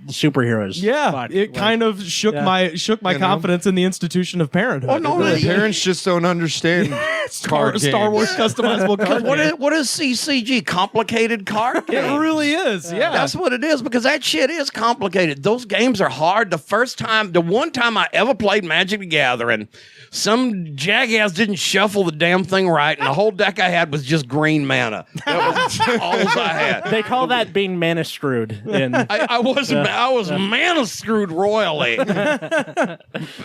superheroes? Yeah, Fuck. it kind of shook my confidence in the institution of parenthood. Oh, no, The parents just don't understand Star card games. Wars customizable card game. What is CCG? Complicated card games. It really is. Yeah, That's what it is, because that shit is complicated. Those games are hard. The one time I ever played Magic the Gathering, some jackass didn't shuffle the damn thing right, and the whole deck I had was just green mana. That was all I had. They call that being mana screwed. In I was mana screwed royally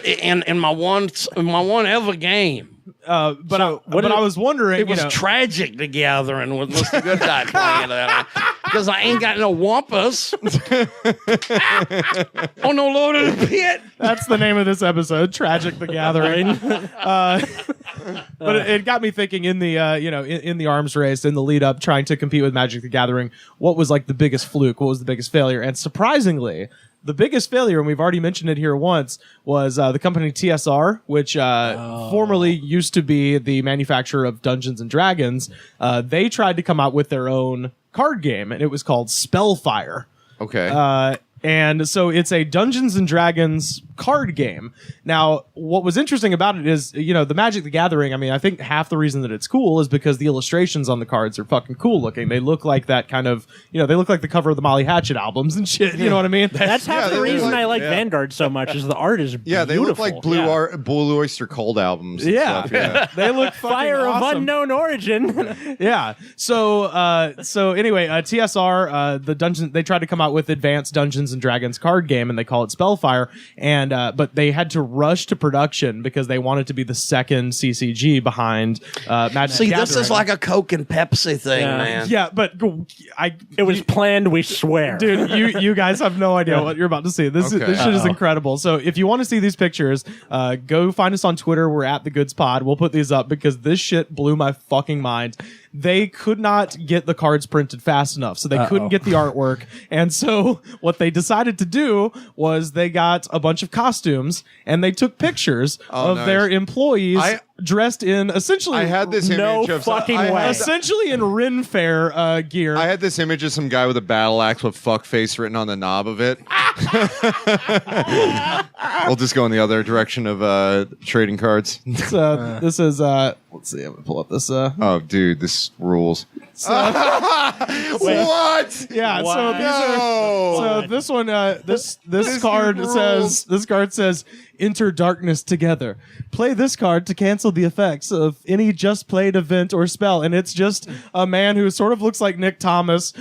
in my one ever game. but I was wondering, It was tragic. The Gathering with Mr. Goodnight playing that. because I ain't got no wampus. Oh no, Lord of the Pit. That's the name of this episode, Tragic the Gathering. But it got me thinking in the in the arms race, in the lead up, trying to compete with Magic the Gathering, what was like the biggest fluke? What was the biggest failure? And surprisingly, the biggest failure, and we've already mentioned it here once, was the company TSR, which formerly used to be the manufacturer of Dungeons and Dragons. They tried to come out with their own card game, and it was called Spellfire. Okay. And so it's a Dungeons and Dragons card game. Now, what was interesting about it is, the Magic the Gathering, I mean, I think half the reason that it's cool is because the illustrations on the cards are fucking cool looking. They look like that kind of, they look like the cover of the Molly Hatchet albums and shit. You know what I mean? That's half the reason I like Vanguard so much is the art is beautiful. Yeah, they look like Blue Oyster Cult albums. And stuff, yeah. They look fucking Fire awesome. of unknown origin. Yeah. So anyway, TSR, they tried to come out with advanced Dungeons and Dragons card game, and they call it Spellfire. And but they had to rush to production because they wanted to be the second CCG behind Magic. See, Gathering. this is like a Coke and Pepsi thing, man. Yeah, but It was planned, we swear. dude, you guys have no idea what you're about to see. This shit is incredible. So if you want to see these pictures, go find us on Twitter. We're at the Goods Pod. We'll put these up because this shit blew my fucking mind. They could not get the cards printed fast enough, so they couldn't get the artwork. And so what they decided to do was they got a bunch of costumes and they took pictures of their employees dressed in essentially I had this image of essentially in Ren Fair gear. I had this image of some guy with a battle axe with fuckface written on the knob of it. We'll just go in the other direction of trading cards. This is let's see, I'm gonna pull up this oh dude, this rules. What? Yeah, Wow. so these are so this one this card says enter darkness together. Play this card to cancel the effects of any just played event or spell. And it's just a man who sort of looks like Nick Thomas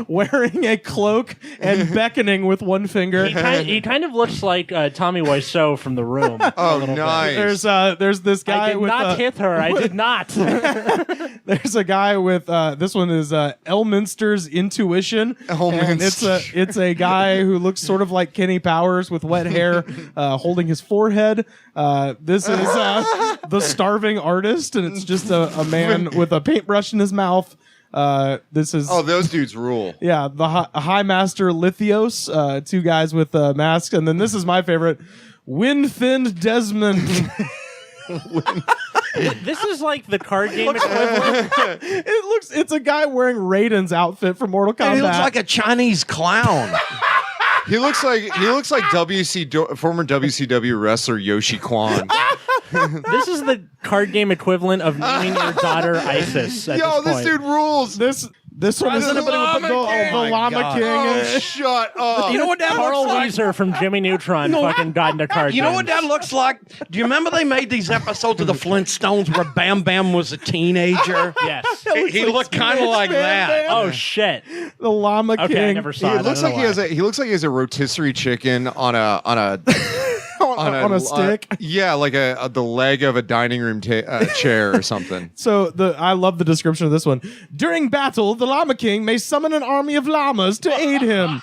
wearing a cloak and beckoning with one finger. He kind of looks like Tommy Wiseau from The Room. Oh, nice. There's this guy I did with not hit her. I did not. There's a guy with this one is Elminster's Intuition. And it's a guy who looks sort of like Kenny Powers with wet hair, holding his forehead. This is the Starving Artist, and it's just a man with a paintbrush in his mouth. This is those dudes rule. Yeah, the High Master Lithios, two guys with masks, and then this is my favorite, Wind-Thinned Desmond. This is like the card game equivalent. It's a guy wearing Raiden's outfit from Mortal Kombat. And he looks like a Chinese clown. He looks like former WCW wrestler Yoshi Kwan. This is the card game equivalent of naming your daughter Isis. At Yo, this this dude rules. This one is the Llama King. Oh, shut up. You know what that Carl looks like? Weezer from Jimmy Neutron fucking got into card You know games. what that looks like? Do you remember they made these episodes of the Flintstones where Bam Bam was a teenager? Yes. He looked kind of like that. Oh shit. The Llama King. Okay, I never saw it. It looks like he looks like he has a rotisserie chicken on a on a stick. Like the leg of a dining room chair or something. So I love the description of this one. During battle, the Llama King may summon an army of llamas to aid him.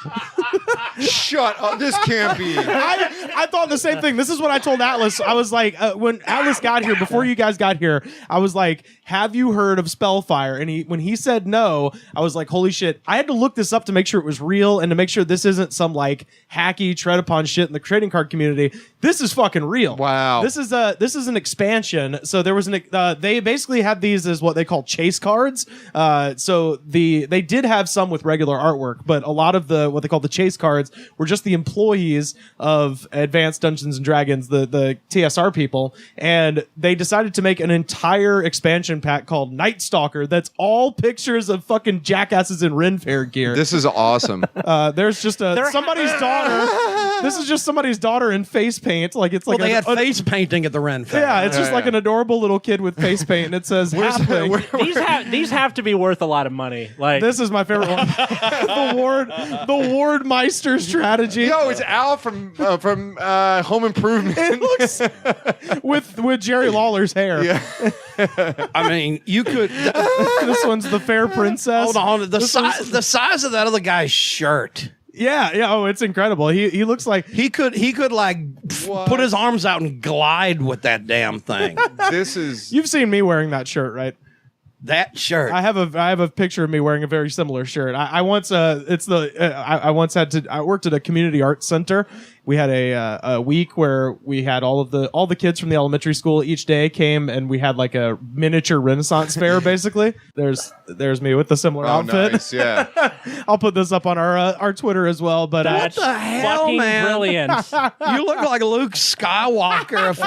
Shut up! This can't be. I thought the same thing. This is what I told Atlas. I was like, when Atlas got here, before you guys got here, I was like, "Have you heard of Spellfire?" And when he said no, I was like, "Holy shit!" I had to look this up to make sure it was real and to make sure this isn't some like hacky tread upon shit in the trading card community. This is fucking real. Wow. This is an expansion. So there was they basically had these as what they call chase cards. So they did have some with regular artwork, but a lot of what they call the chase cards were just the employees of Advanced Dungeons and Dragons, the TSR people, and they decided to make an entire expansion pack called Night Stalker that's all pictures of fucking jackasses in Ren Fair gear. This is awesome. There's just somebody's daughter. This is just somebody's daughter in face paint. Like it's like they had face painting at the Ren Fair. Yeah, it's just like an adorable little kid with face paint, and it says halfling. These have to be worth a lot of money. Like This is my favorite one. the Ward Meister strategy. Yo, it's Al from Home Improvement. It looks with Jerry Lawler's hair. Yeah. I mean, you could. This one's the Fair Princess. Hold on. The size of that other guy's shirt. Yeah. Oh, it's incredible. He looks like He could like put his arms out and glide with that damn thing. This is. you've seen me wearing that shirt, right? That shirt. I have a picture of me wearing a very similar shirt. I once I worked at a community arts center. We had a week where we had all the kids from the elementary school each day came, and we had like a miniature Renaissance fair. Basically, there's me with the similar outfit. Nice, yeah. I'll put this up on our Twitter as well. But what the hell, Fucking man? brilliant. You look like Luke Skywalker if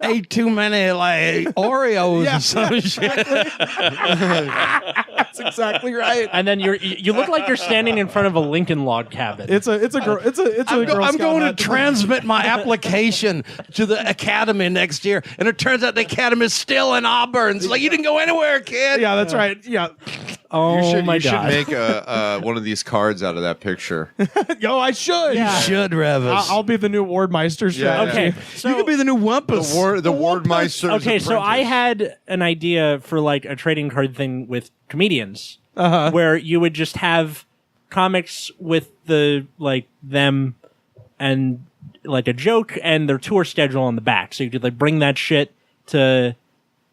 he ate too many like Oreos or some shit. that's exactly right. And then you look like you're standing in front of a Lincoln log cabin. It's a Girl I'm Scout going to hat. transmit my application to the academy next year, and it turns out the academy is still in Auburn. It's like, you didn't go anywhere, kid. Yeah, that's right. Yeah. oh You my should god. make one of these cards out of that picture. Yo, I should. Yeah. Should, Revis. I'll be the new Wardmeister strategy. Okay, so you could be the new Wumpus. The Wardmeister's okay, so I apprentice. had an idea for like a trading card thing with comedians, where you would just have comics with the like them and like a joke and their tour schedule on the back, so you could like bring that shit to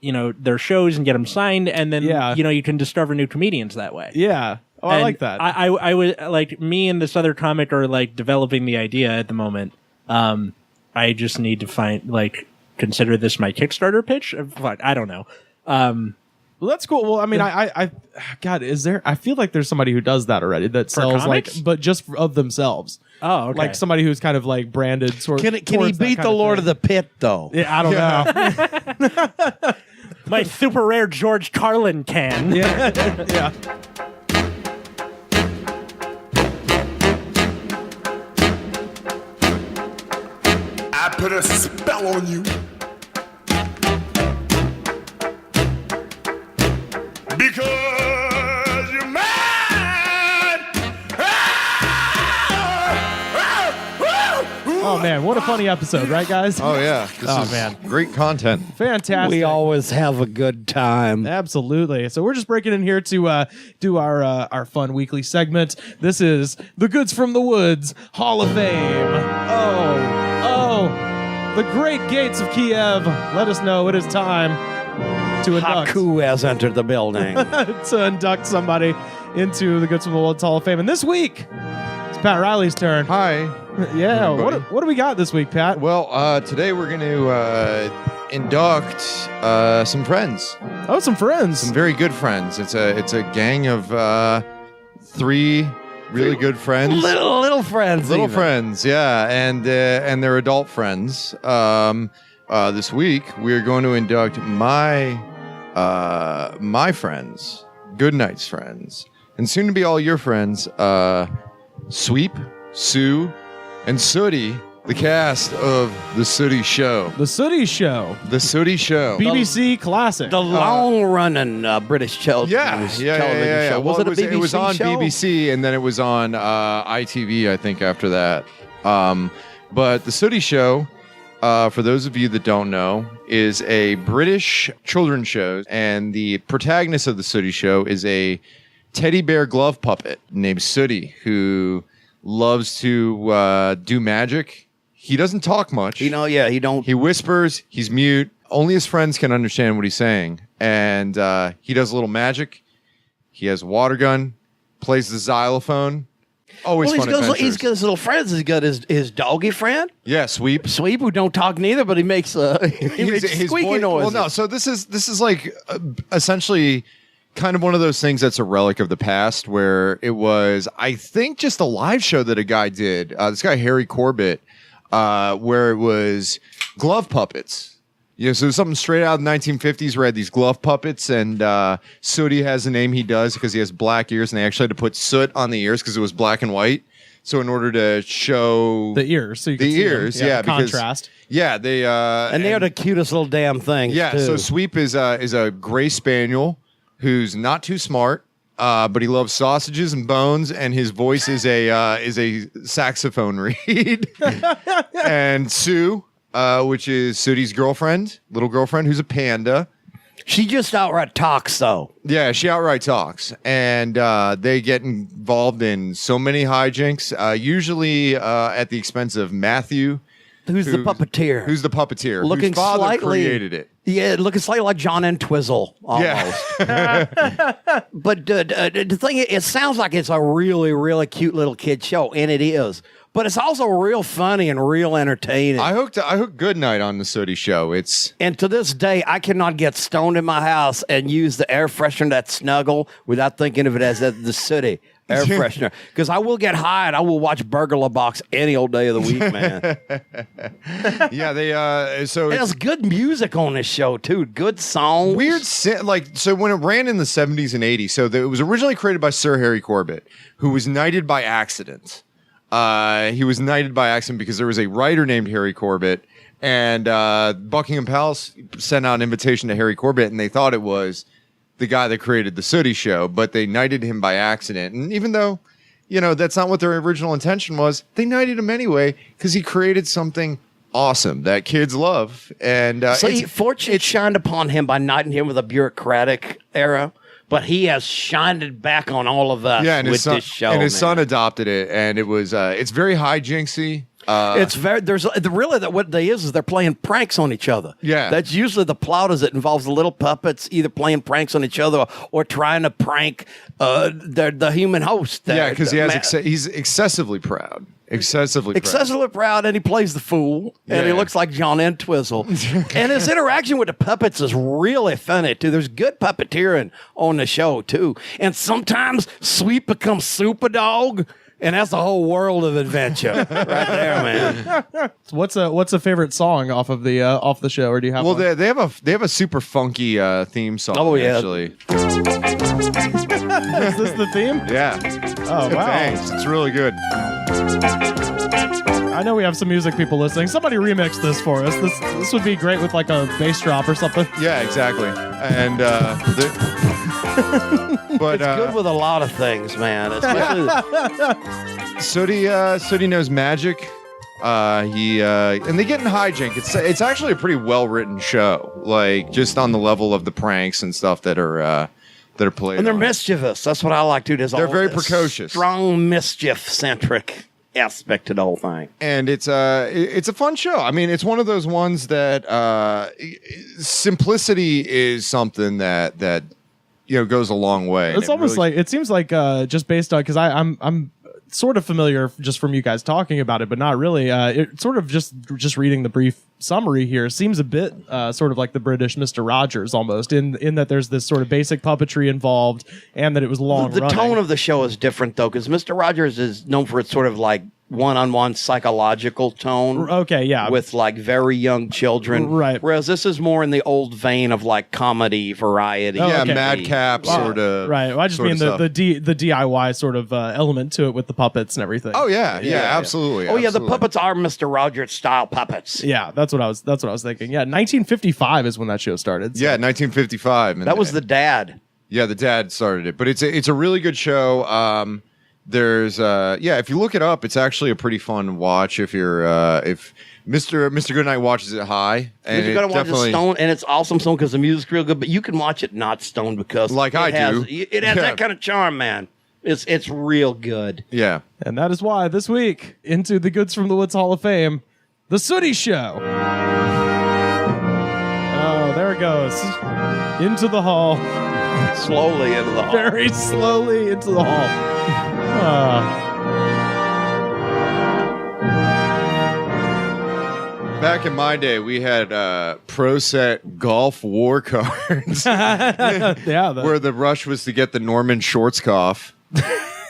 their shows and get them signed, and then you can discover new comedians that way. Yeah. Oh, I And like that. I would like me and this other comic are like developing the idea at the moment. I just need to consider this my Kickstarter pitch. Fuck, I don't know. Well, that's cool. Well, I mean, God, is there? I feel like there's somebody who does that already that sells comics? but just of themselves. Oh, okay. Like somebody who's kind of like branded. Can he beat the Lord of the Pit though? Yeah, I don't know. My super rare George Carlin can. Yeah. I put a spell on you. Because you're mine. Oh man, what a funny episode, right, guys? Oh yeah. This Oh, is man. great content. Fantastic. We always have a good time. Absolutely. So we're just breaking in here to do our fun weekly segment. This is the Goods from the Woods Hall of Fame. Oh, the great gates of Kiev. Let us know it is time to induct. Haku has entered the building. To induct somebody into the Goods from the Woods Hall of Fame. And this week, it's Pat Riley's turn. Hi. Yeah. everybody. What do we got this week, Pat? Well, today we're going to induct some friends, Oh, some friends. some very good friends. It's a gang of 3 really good friends. little friends. Little even. friends, yeah, and they're adult friends. This week we're going to induct my friends, Good Night's friends, and soon to be all your friends, Sweep, Sue, and Sooty, the cast of The Sooty Show. The Sooty Show. The Sooty Show. BBC classic. The long-running British television Yeah. show. Well, Was it a BBC it was on show? BBC, and then it was on ITV, I think, after that. But The Sooty Show, for those of you that don't know, is a British children's show, and the protagonist of The Sooty Show is a teddy bear glove puppet named Sooty, who loves to do magic. He doesn't talk much. He don't. He whispers. He's mute. Only his friends can understand what he's saying. And he does a little magic. He has a water gun. Plays the xylophone. Always fun adventures. He's got his little friends. He's got his doggy friend, Yeah, Sweep. Sweep, who don't talk neither, but he makes His squeaky voice- noises. Well, no. So this is like essentially kind of one of those things that's a relic of the past, where it was, I think, just a live show that a guy did. This guy Harry Corbett, where it was glove puppets. Yeah, so it was something straight out of the 1950s where I had these glove puppets, and Sooty has a name he does because he has black ears, and they actually had to put soot on the ears because it was black and white. So in order to show the ears, so you can the see them. ears, yeah, because- contrast. yeah, they and they are the cutest little damn things. yeah. too. So Sweep is a gray spaniel who's not too smart, but he loves sausages and bones, and his voice is a saxophone reed. And Sue, which is Soodie's little girlfriend, who's a panda. She just outright talks, though. Yeah, she outright talks, and they get involved in so many hijinks, usually at the expense of Matthew, Who's the puppeteer? Who's the puppeteer? Looking whose father slightly created it. Yeah, looking slightly like John Entwistle, almost. Yeah. But the thing is, it sounds like it's a really, really cute little kid show, and it is. But it's also real funny and real entertaining. I hooked Goodnight on the Sooty Show. And to this day, I cannot get stoned in my house and use the air freshener that Snuggle without thinking of it as the Sooty air freshener. Because I will get high and I will watch Burglar Box any old day of the week, man. Yeah, they so there's good music on this show too. Good songs. Weird, so when it ran in the 70s and 80s, so it was originally created by Sir Harry Corbett, who was knighted by accident. He was knighted by accident because there was a writer named Harry Corbett, and Buckingham Palace sent out an invitation to Harry Corbett, and they thought it was the guy that created the Sooty Show, but they knighted him by accident. And even though, that's not what their original intention was, they knighted him anyway because he created something awesome that kids love. And fortune shined upon him by knighting him with a bureaucratic era. But he has shined it back on all of us with this show. And his son adopted it, and it was it's very hijinksy. It's very what they is they're playing pranks on each other. Yeah, that's usually the plot. Is it involves the little puppets either playing pranks on each other or trying to prank the human host. Yeah, because he's excessively proud. Excessively proud, and he plays the fool, and he looks like John Entwistle. And his interaction with the puppets is really funny too. There's good puppeteering on the show too, and sometimes Sweet becomes Super Dog. And that's a whole world of adventure right there, man. What's a favorite song off the show, or do you have? Well, one? they have a super funky theme song. Oh yeah, actually. Is this the theme? Yeah. Oh wow, thanks. It's really good. I know we have some music people listening. Somebody remix this for us. This would be great with like a bass drop or something. Yeah, exactly. And but it's good with a lot of things, man. Especially Sooty knows magic. And they get in hijink. It's actually a pretty well written show. Like just on the level of the pranks and stuff that are played. And they're mischievous. That's what I like too. They're very precocious. Strong mischief centric aspect to the whole thing. And it's a fun show. I mean, it's one of those ones that simplicity is something that goes a long way. It's almost like it seems like just based on because I'm sort of familiar just from you guys talking about it, but not really. It sort of just reading the brief summary here seems a bit sort of like the British Mr. Rogers almost in that there's this sort of basic puppetry involved and that it was long running. The tone of the show is different though, because Mr. Rogers is known for its sort of like one-on-one psychological tone. Okay, yeah. With like very young children. Right. Whereas this is more in the old vein of like comedy, variety. Yeah, okay. madcap sort of. Right. Well, I just mean the DIY sort of element to it with the puppets and everything. Oh yeah, absolutely. Oh yeah, the puppets are Mr. Rogers style puppets. Yeah, that's what I was thinking. Yeah, 1955 is when that show started. So. Yeah, 1955. That was the dad. Yeah, the dad started it, but it's a really good show. There's if you look it up, it's actually a pretty fun watch if you're if Mr. Goodnight watches it high. And you gotta watch it stoned, and it's awesome stoned because the music's real good, but you can watch it not stoned because do. It has that kind of charm, man. It's real good. Yeah. And that is why this week, into the Goods from the Woods Hall of Fame, The Sooty Show. Oh, there it goes. Into the hall. Slowly into the hall. Very slowly into the hall. Back in my day, we had Pro Set golf war cards. Where the rush was to get the Norman Schwarzkopf.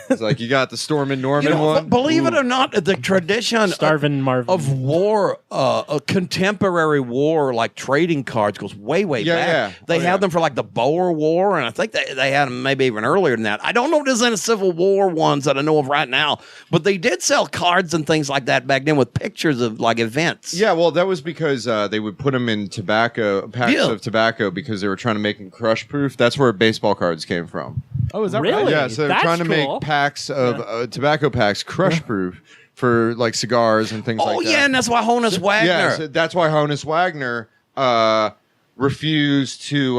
It's like you got the Stormin' Norman one. Believe it or not, the tradition Starvin' Marvin of war, a contemporary war, like trading cards, goes way back. Yeah. They had them for like the Boer War, and I think they had them maybe even earlier than that. I don't know if there's any Civil War ones that I know of right now, but they did sell cards and things like that back then with pictures of like events. Yeah, well, that was because they would put them in packs of tobacco because they were trying to make them crush proof. That's where baseball cards came from. Oh, is that Really? right? Yeah, so they're That's trying to cool. make packs of tobacco packs crush proof for like cigars and things Oh like that. yeah, and that's why Honus Wagner. Yeah, so that's why Honus Wagner refused to.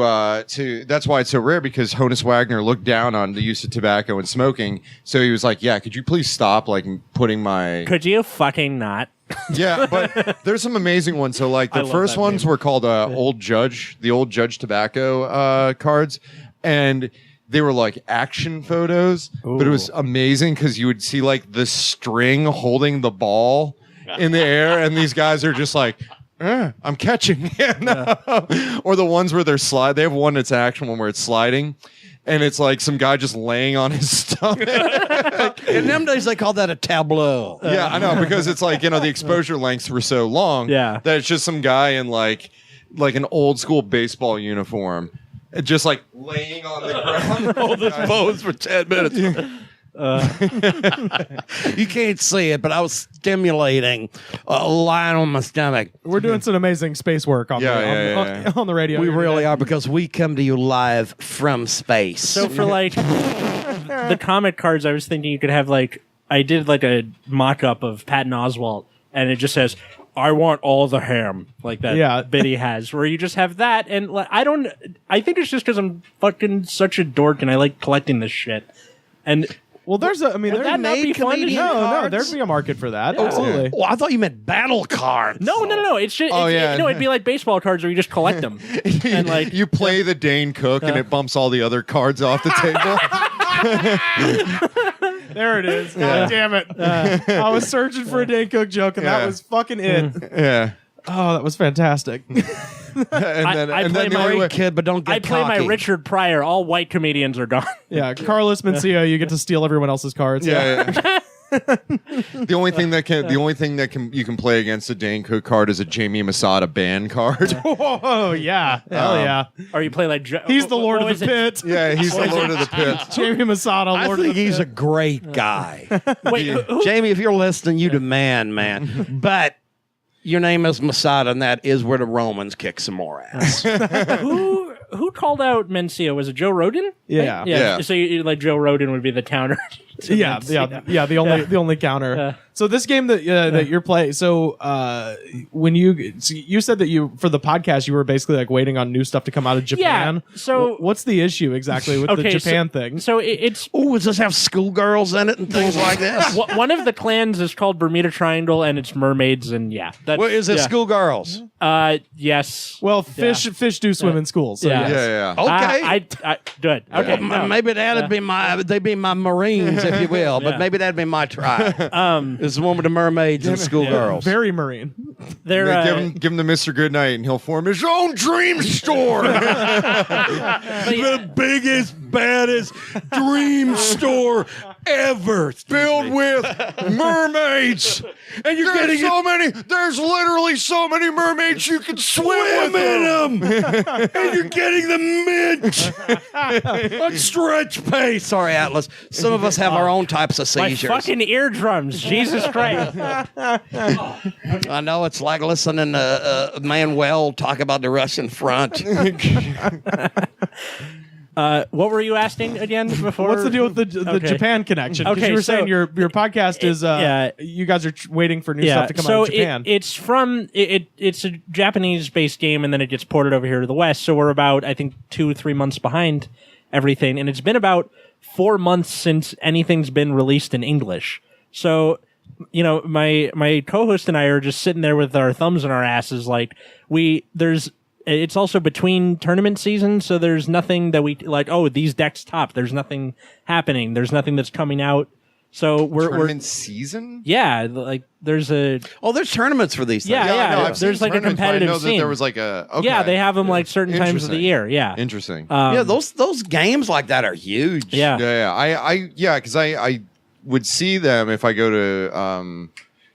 That's why it's so rare, because Honus Wagner looked down on the use of tobacco and smoking. So he was like, "Yeah, could you please stop like putting my." Could you fucking not? Yeah, but there's some amazing ones. So like I the love first that ones name. were called Old Judge, the Old Judge tobacco cards, and they were like action photos, but it was amazing because you would see like the string holding the ball in the air, and these guys are just like, I'm catching. Or the ones where they're slide. They have one that's an action one where it's sliding, and it's like some guy just laying on his stomach. In them days, they called that a tableau. Yeah, I know, because it's like, the exposure lengths were so long Yeah. that it's just some guy in like an old school baseball uniform, just like laying on the ground. Hold this pose for 10 minutes. You can't see it, but I was stimulating lying on my stomach. We're doing some amazing space work on, on the radio. We here really today. are, because we come to you live from space. So for like the comic cards, I was thinking you could have like, I did like a mock-up of Patton Oswalt, and it just says, "I want all the ham," like that bit he has, where you just have that, and like, I think it's just because I'm fucking such a dork and I like collecting this shit. And Well, there's a. I mean, Would there's that not be fun to do? no, there'd be a market for that. Absolutely. Oh, I thought you meant battle cards. no, it's just it'd be like baseball cards where you just collect them. And like You play the Dane Cook, and it bumps all the other cards off the table. There it is. God damn it. I was searching for a Dane Cook joke, and that was fucking it. Yeah. Oh, that was fantastic. And then, I and play then the my only way, Kid, but don't get I play my cocky. Richard Pryor. All white comedians are gone. Yeah, Carlos Mencia, you get to steal everyone else's cards. yeah. The only thing that you can play against a Dane Cook card is a Jamie Masada ban card. Oh, yeah. Hell yeah. Or you play like He's the Lord what of the was it? Pit. Yeah, he's the Lord of the Pit. Jamie Masada, I Lord of think the he's a Pit. great guy. Wait, who, Jamie, if you're listening, you demand, man. But your name is Masada, and that is where the Romans kick some more ass. who called out Mencia? Was it Joe Rogan? Yeah. Yeah. So like Joe Rogan would be the counter. to Yeah, Mencia. the only counter. So this game that you're playing. So when you said that you for the podcast you were basically like waiting on new stuff to come out of Japan. Yeah, so- what's the issue exactly with the Japan thing? So it's Oh, does this have schoolgirls in it and things like this? one of the clans is called Bermuda Triangle, and it's mermaids, and that's, Well, is it schoolgirls? Yes. Well, fish do swim in school. So Yeah. yes. Yeah. Okay. I good. Okay. no. Maybe that'd be they'd be my Marines, if you will. But Yeah. maybe that'd be my tribe. It's the one with the mermaids and schoolgirls. Very marine. They're Give him to Mr. Goodnight, and he'll form his own dream store. The biggest, baddest dream store ever, filled with mermaids, and you're getting so many. There's literally so many mermaids you can swim in them, and you're getting the mint on stretch pace. Sorry, Atlas. Some of us have our own types of my seizures. fucking eardrums. Jesus Christ. I know it's like listening to Manuel talk about the Russian front. What were you asking again before? What's the deal with the Okay. Japan connection? Because Okay, you were so- saying your podcast is yeah. you guys are waiting for new stuff to come so out of Japan. it's a Japanese-based game, and then it gets ported over here to the West. So we're about, I think, 2-3 months behind everything, and it's been about 4 months since anything's been released in English. So, my co-host and I are just sitting there with our thumbs in our asses, like it's also between tournament seasons, so there's nothing that we like. Oh, these decks top. There's nothing happening. There's nothing that's coming out. So we're Tournament season? yeah, like there's a Oh, there's tournaments for these things. Yeah, I know, I've there's seen like a tournaments, but I competitive know that scene. there was like a okay. yeah, they have them like certain times of the Interesting. year. Yeah, Interesting. Yeah, those games like that are huge. yeah. yeah, because I would see them if I go to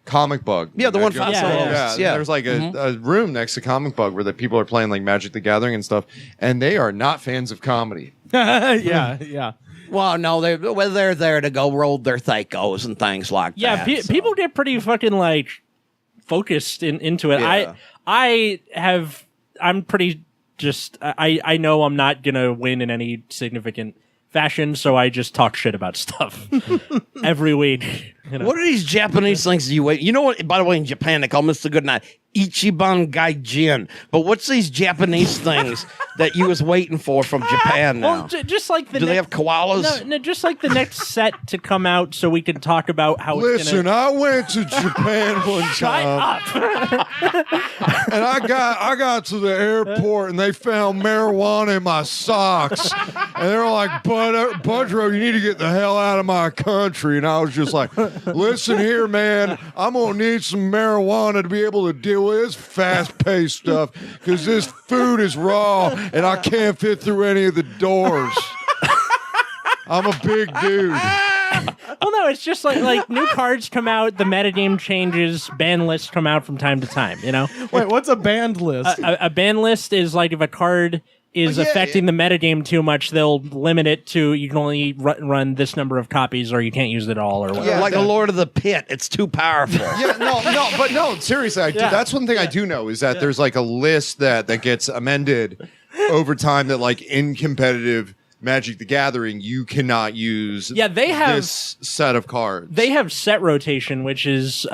Comic Bug. Yeah, the one Yeah, yeah. Yeah, there's like a room next to Comic Bug where the people are playing like Magic the Gathering and stuff, and they are not fans of comedy. yeah. Well, no, they're there to go roll their Thacos and things like Yeah, that. so. people get pretty fucking like focused into it. Yeah. I'm pretty just I know I'm not gonna win in any significant fashion, so I just talk shit about stuff every week. You know? What are these Japanese things you wait? You know what? By the way, in Japan, they call Mr. Goodnight Ichiban Gaijin. But what's these Japanese things that you was waiting for from Japan now? Well, just like the Do they have koalas? No, just like the next set to come out, so we can talk about how. Listen, it's gonna... I went to Japan one time. Shut up! And I got to the airport and they found marijuana in my socks. And they were like, Budro, you need to get the hell out of my country. And I was just like, listen here, man, I'm going to need some marijuana to be able to deal with this fast-paced stuff because this food is raw and I can't fit through any of the doors. I'm a big dude. Well, no, it's just like new cards come out, the metagame changes, ban lists come out from time to time, you know? Wait, what's a banned list? A ban list is like if a card is affecting the metagame too much, they'll limit it to you can only run this number of copies or you can't use it all or whatever. Yeah, like a Lord of the Pit. It's too powerful. No, seriously, that's one thing I do know is that there's like a list that gets amended over time that like in competitive Magic the Gathering, you cannot use they have this set of cards. They have set rotation, which is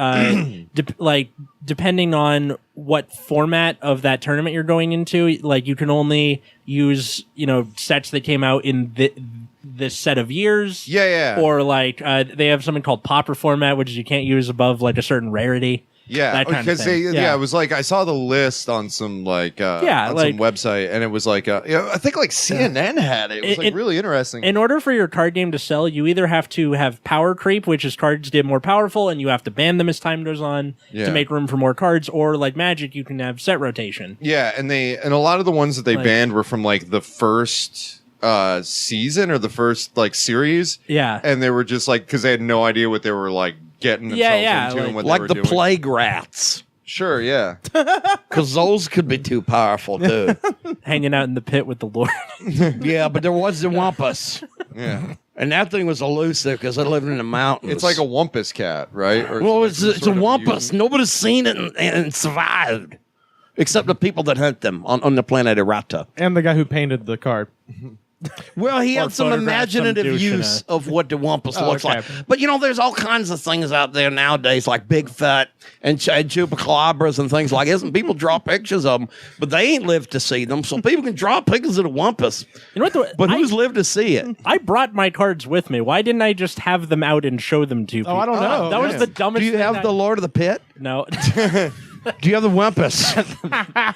depending on what format of that tournament you're going into, like you can only use, sets that came out in this set of years. Yeah. Or like they have something called pauper format, which is you can't use above like a certain rarity. Yeah, because it was like I saw the list on some some website, and it was like I think like CNN had it. It was really interesting. In order for your card game to sell, you either have to have power creep, which is cards get more powerful, and you have to ban them as time goes on to make room for more cards, or like Magic, you can have set rotation. Yeah, and a lot of the ones that they banned were from like the first season or the first like series. Yeah, and they were just like because they had no idea what they were like getting themselves into and what they were doing. Like the plague rats. Sure, yeah. Because those could be too powerful, too. Hanging out in the pit with the Lord. Yeah, but there was the Wampus. Yeah. And that thing was elusive because I lived in the mountains. It's like a Wampus cat, right? Or it's a Wampus. Nobody's seen it and survived. Except the people that hunt them on the planet Errata. And the guy who painted the card. Well, he had some imaginative use of what the Wampus looks like. But, there's all kinds of things out there nowadays, like Bigfoot and chupacabras and things like this. And people draw pictures of them, but they ain't lived to see them. So people can draw pictures of the Wampus. But who's lived to see it? I brought my cards with me. Why didn't I just have them out and show them to people? Oh, I don't know. That was the dumbest thing. Do you have the Lord of the Pit? No. Do you have the Wampus?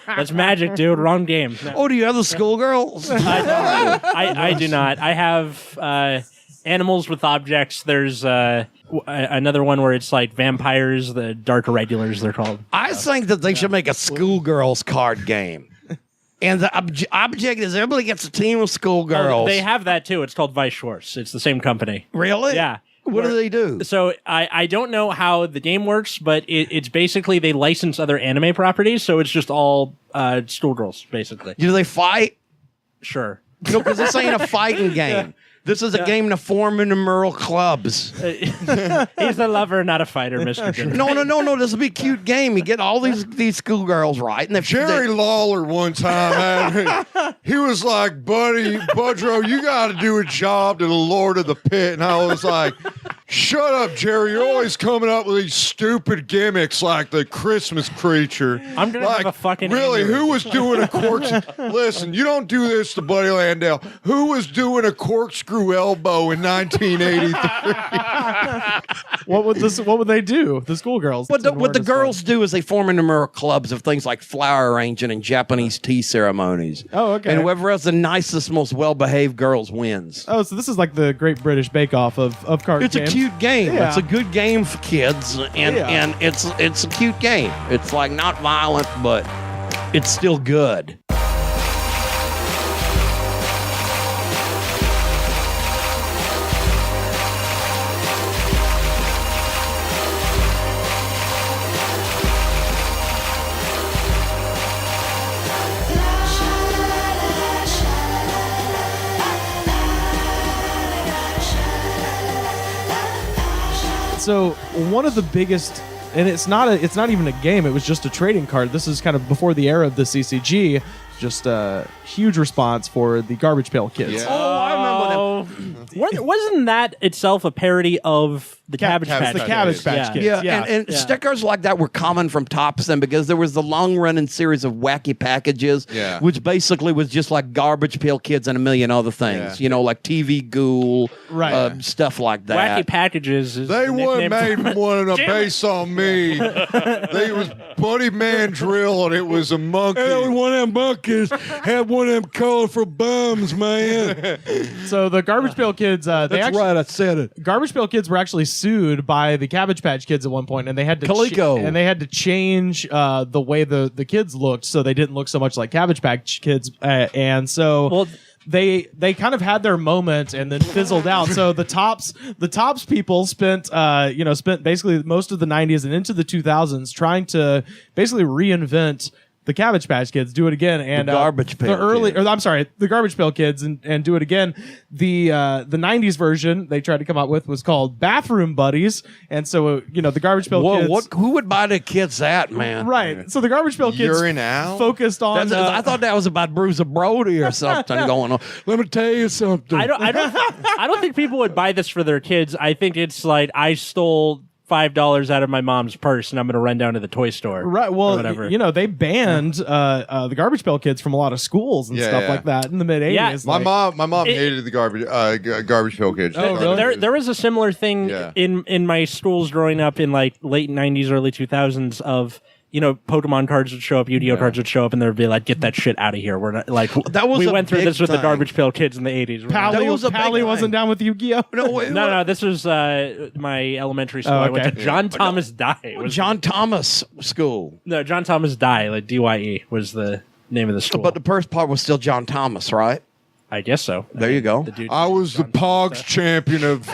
That's Magic, dude. Wrong game. No. Oh, do you have the Schoolgirls? I do not. I have animals with objects. There's another one where it's like vampires, the dark irregulars, they're called. I think that they should make a Schoolgirls card game. And the object is everybody gets a team of schoolgirls. Oh, they have that too. It's called Vice Schwartz. It's the same company. Really? Yeah. What do they do? So I don't know how the game works, but it's basically they license other anime properties, so it's just all schoolgirls, basically. Do they fight? Sure. No, because this ain't a fighting game. This is a game to form intramural clubs. He's a lover, not a fighter, Mr. Jim. No. This will be a cute game. You get all these schoolgirls right. And Jerry Lawler one time, he was like, buddy, Budro, you got to do a job to the Lord of the Pit. And I was like, shut up, Jerry. You're always coming up with these stupid gimmicks like the Christmas creature. I'm going to have a fucking really, aneurysm. who was doing a corkscrew? Listen, you don't do this to Buddy Landale. Who was doing a corkscrew elbow in 1983? What would they do? The schoolgirls. What the girls do is they form intramural clubs of things like flower arranging and Japanese tea ceremonies. Oh, okay. And whoever has the nicest, most well-behaved girls wins. Oh, so this is like the Great British Bake Off of card It's games. a cute game. Yeah. It's a good game for kids, and it's a cute game. It's like not violent, but it's still good. So one of the biggest, and it's not even a game. It was just a trading card. This is kind of before the era of the CCG. Just a huge response for the Garbage Pail Kids. Yeah. Oh, I remember them. So, wasn't that itself a parody of the Cabbage Patch? The Cabbage Patch Kids. Yeah, and stickers like that were common from Tops then because there was the long-running series of wacky packages, which basically was just like Garbage Pail Kids and a million other things. You know, like TV Ghoul, stuff like that. Wacky packages. They weren't made one based on me. They was Buddy Mandrill, and it was a monkey. And one of them monkeys had one of them colorful bums, man. So the Garbage Pail Kids, That's right, I said it. Garbage Pail Kids were actually sued by the Cabbage Patch Kids at one point, and they had to Coleco. and they had to change the way the kids looked so they didn't look so much like Cabbage Patch Kids, and so. They kind of had their moment and then fizzled out. So the tops people spent basically most of the 90s and into the 2000s trying to basically reinvent the Cabbage Patch Kids, do it again, and the Garbage Pail the Garbage Pail Kids, and do it again. The 90s version they tried to come out with was called Bathroom Buddies, and so the Garbage Pail Kids. Who would buy the kids that, man? Right. So the Garbage Pail Kids focused on. I thought that was about Bruiser Brody or something going on. Let me tell you something. I don't think people would buy this for their kids. I think it's like I stole $5 out of my mom's purse and I'm going to run down to the toy store. Right. Well, whatever. They banned the Garbage Pail Kids from a lot of schools and stuff like that in the mid 80s. Yeah. My mom hated the Garbage Pail Kids. Oh, really? There was a similar thing in my schools growing up in like late 90s, early 2000s of Pokemon cards would show up, Yu-Gi-Oh cards would show up, and they'd be like, "Get that shit out of here." We're not like we went through this with the Garbage Pail Kids in the 80s. Pally wasn't down with Yu-Gi-Oh. No. This was my elementary school. I went to John Thomas Dye. John Thomas School. No, John Thomas Dye, like DYE, was the name of the school. But the first part was still John Thomas, right? I guess so. There you go. I was the Pogs champion of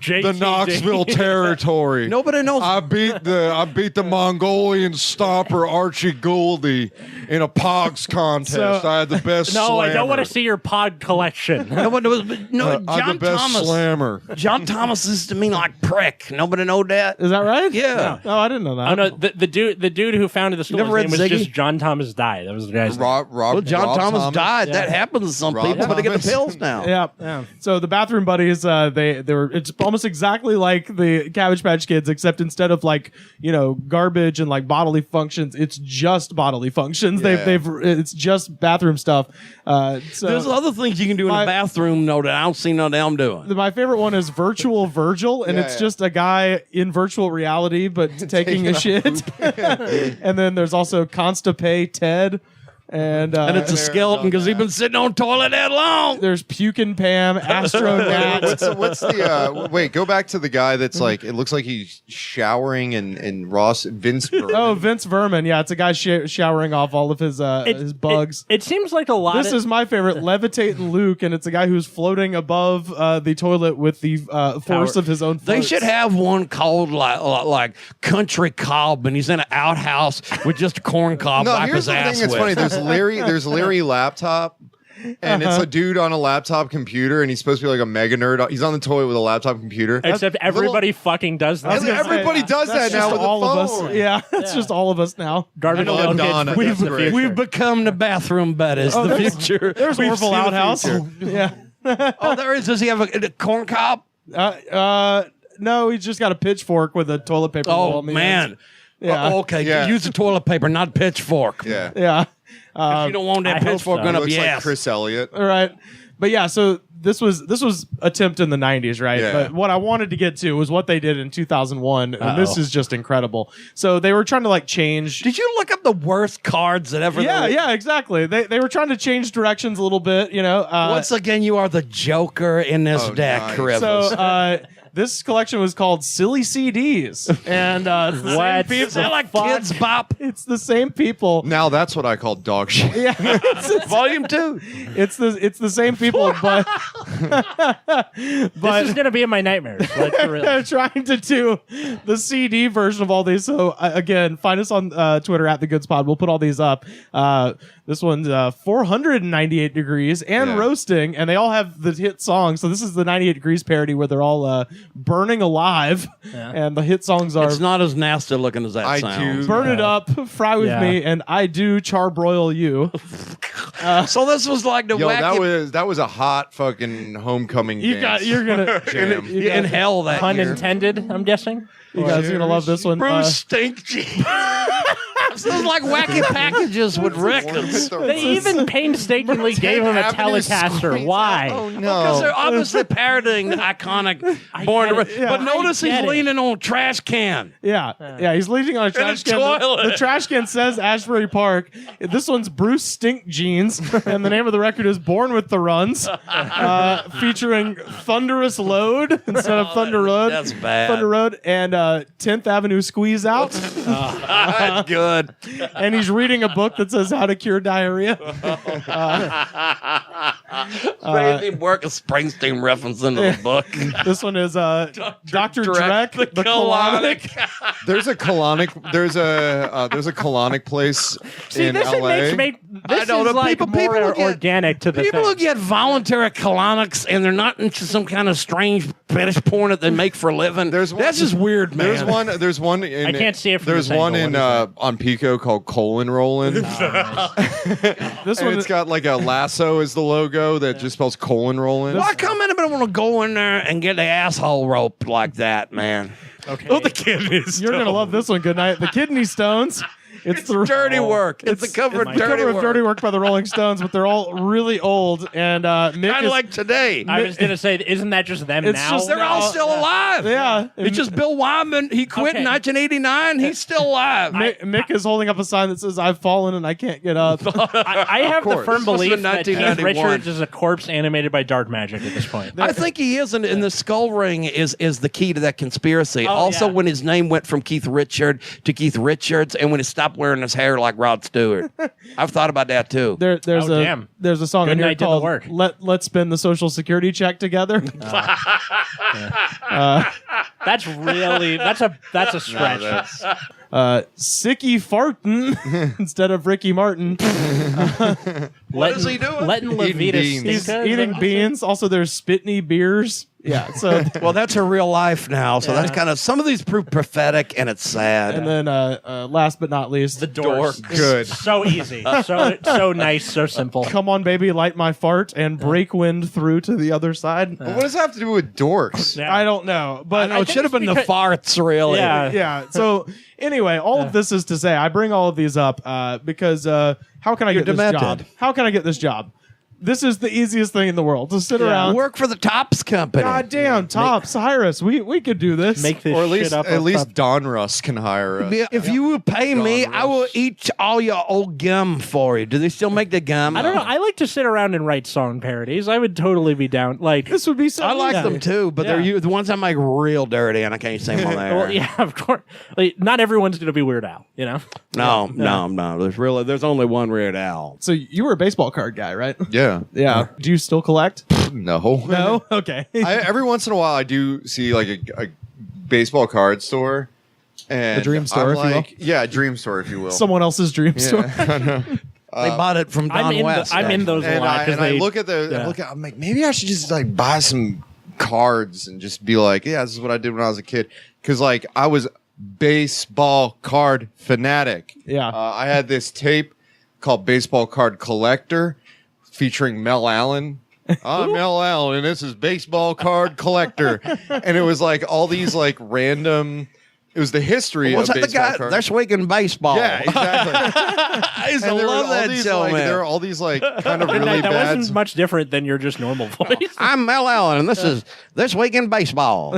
the Knoxville territory. Nobody knows. I beat the Mongolian stomper Archie Gouldy in a Pogs contest. I had the best. No, slammer. I don't want to see your pod collection. Nobody knows. No, I'm John the best Thomas. slammer. John Thomas is to me like prick. Nobody know that. Is that right? Yeah. No, I didn't know that. Oh no, the dude who founded the school, his name was just John Thomas Dye. That was the guy's name. Well, John Thomas died. That happens to some people, but they get the pills now. Yeah. So the Bathroom Buddies, they were. It's almost exactly like the Cabbage Patch Kids, except instead of like garbage and like bodily functions, it's just bodily functions. It's just bathroom stuff. So there's other things you can do in a bathroom, though, that I don't see none of them doing. My favorite one is Virtual Virgil, and it's just a guy in virtual reality, but taking a shit. And then there's also Constipate Ted. And it's a skeleton because he's been sitting on toilet that long. There's Pukin' Pam, Astronat. What's the wait? Go back to the guy that's like it looks like he's showering and Vince. Vermin. Oh, Vince Vermin. Yeah, it's a guy showering off all of his bugs. It seems like a lot. This is my favorite, Levitating Luke, and it's a guy who's floating above the toilet with the force of his own. They floats. should have one called like Country Cobb, and he's in an outhouse with just a corn cob wipe his ass thing that's with. funny. There's Larry Laptop, and it's a dude on a laptop computer, and he's supposed to be like a mega nerd. He's on the toilet with a laptop computer. Except everybody fucking does that. Everybody does that now with all the phone. of us. Yeah, it's just all of us now. Garbage Pail Donna, Kids. We've become the bathroom buddies. The future. There's Orville Outhouse. Yeah. Oh, there is. Does he have a corn cob? No, he's just got a pitchfork with a toilet paper roll Oh on the man. end. Yeah. Okay. Yeah. Use the toilet paper, not pitchfork. Yeah. Yeah. If you don't want that I hope pitchfork so. going up Looks your like ass. Chris Elliott. All right. But yeah, so this was attempt in the 90s, right? Yeah. But what I wanted to get to was what they did in 2001, and this is just incredible. So they were trying to like change. Did you look up the worst cards that ever? Yeah, exactly. They were trying to change directions a little bit, Once again, you are the Joker in this deck, nice. Rivers. So this collection was called Silly CDs, and it's the same people. Is that like Kids Bop? It's the same people. Now that's what I call dog shit. Yeah, Volume 2. it's the same people, but This is gonna be in my nightmares. Like, for real. they're trying to do the CD version of all these. So again, find us on Twitter at The Goods Pod. We'll put all these up. This one's 498 degrees and roasting, and they all have the hit song. So this is the 98 Degrees parody where they're all Burning Alive, and the hit songs are It's not as nasty looking as that I sounds. do. Burn It Up, Fry With Yeah. Me, and I Do Charbroil You. So this was like the Yo, wacky that was a hot fucking homecoming. You're gonna jam. in hell that Pun year. intended, I'm guessing. you guys are gonna love this one. Bruce Stink This is like wacky packages with records. They even painstakingly gave him a Telecaster. Why? Oh no! Because they're obviously parodying the iconic Born to get Run. it. But I notice he's get it. leaning on a trash can. Yeah, he's leaning on a trash a can. toilet. The trash can says Ashbury Park. This one's Bruce Stink Jeans, and the name of the record is Born with the Runs, featuring Thunderous Load instead of Thunder Road. That's bad. Thunder Road and 10th Avenue Squeeze Out. Good. And he's reading a book that says How to Cure Diarrhea. Maybe work a Springsteen reference into the book. This one is Dr. Drek, Drek, the colonic. colonic. There's a colonic. There's a colonic place See, in this LA. makes I this don't is know. like People more who get- organic to the People who thing. get voluntary colonics and they're not into some kind of strange fetish porn that they make for a living. There's one- That's just weird, man. There's one. In, I can't see it from There's this one angle. in on Pico called Colon Rollin'. This And one it's got like a lasso as the logo that just spells colon rolling. Why come anybody want to go in there and get the asshole roped like that, man? Okay. Oh, the kidneys. You're gonna love this one. Good night. The Kidney Stones. It's the Dirty work. It's the cover of it's the Dirty cover of Work. Dirty Work by the Rolling Stones, but they're all really old. And Mick Kind is of like today. I was gonna say, isn't that just them It's now? just They're all still alive. yeah. It's just Bill Wyman. He quit in Okay. 1989. He's still alive. Mick is holding up a sign that says "I've fallen and I can't get up." I have the course. firm This was belief in that Keith 1991. Richards is a corpse animated by dark magic at this point. I think he is, and the skull ring is the key to that conspiracy. Also, yeah. when his name went from Keith Richard to Keith Richards, and when he stopped wearing his hair like Rod Stewart, I've thought about that too. There's Oh, damn. there's a song Good in here night did the called work. Let's spend the Social Security check together." That's a stretch. Sicky fartin' instead of Ricky Martin. What is he doing? Letting Eating Levita beans. He's Stinka, eating is beans. Also, there's Spitney beers. Yeah. So Well, that's her real life now, so that's kind of some of these prove prophetic, and it's sad. and then last but not least, the doors. Good. So easy. So nice. So simple. "Come on, baby, light my fart and break wind through to the other side." What does that have to do with dorks? Yeah. I don't know, but it should have been the because- farts, really. Yeah. yeah. So anyway, all of this is to say, I bring all of these up because how can I You're get demented. this job? How can I get this job? This is the easiest thing in the world to sit around. Work for the Tops Company. God damn, Tops, hire us. We could do this. Make this Or at shit least up. at on least top. Don Russ can hire us. If you would pay me, Gone I will Rush. eat all your old gum for you. Do they still make the gum? I don't know. I like to sit around and write song parodies. I would totally be down. Like, This would be so. I like easy. them too, but they're Yeah. the ones I make real dirty, and I can't sing them on there. well, yeah, of course. Like, not everyone's gonna be Weird Al. You know. No. There's only one Weird Al. So you were a baseball card guy, right? Yeah. Yeah. Do you still collect? No. No. Okay. Every once in a while, I do see like a baseball card store. And A dream store, I'm if you will. like, yeah, a dream store, if you will. Someone else's dream store. They bought it from Don West. I'm in those a and lot I, because and I they look at the, yeah. I'm like, maybe I should just like buy some cards and just be like, yeah, this is what I did when I was a kid. Because like I was baseball card fanatic. Yeah. I had this tape called Baseball Card Collector featuring Mel Allen. I'm Mel Allen, and this is Baseball Card Collector. And it was like all these like random. It was the history Was of that the baseball guy? cards. That's Week in Baseball. Yeah, exactly. I used to And there were love all that these, show, like, man. there are all these like kind of Good really night. That bad. wasn't much different than your just normal voice. I'm Mel Allen, and this is This Week in Baseball.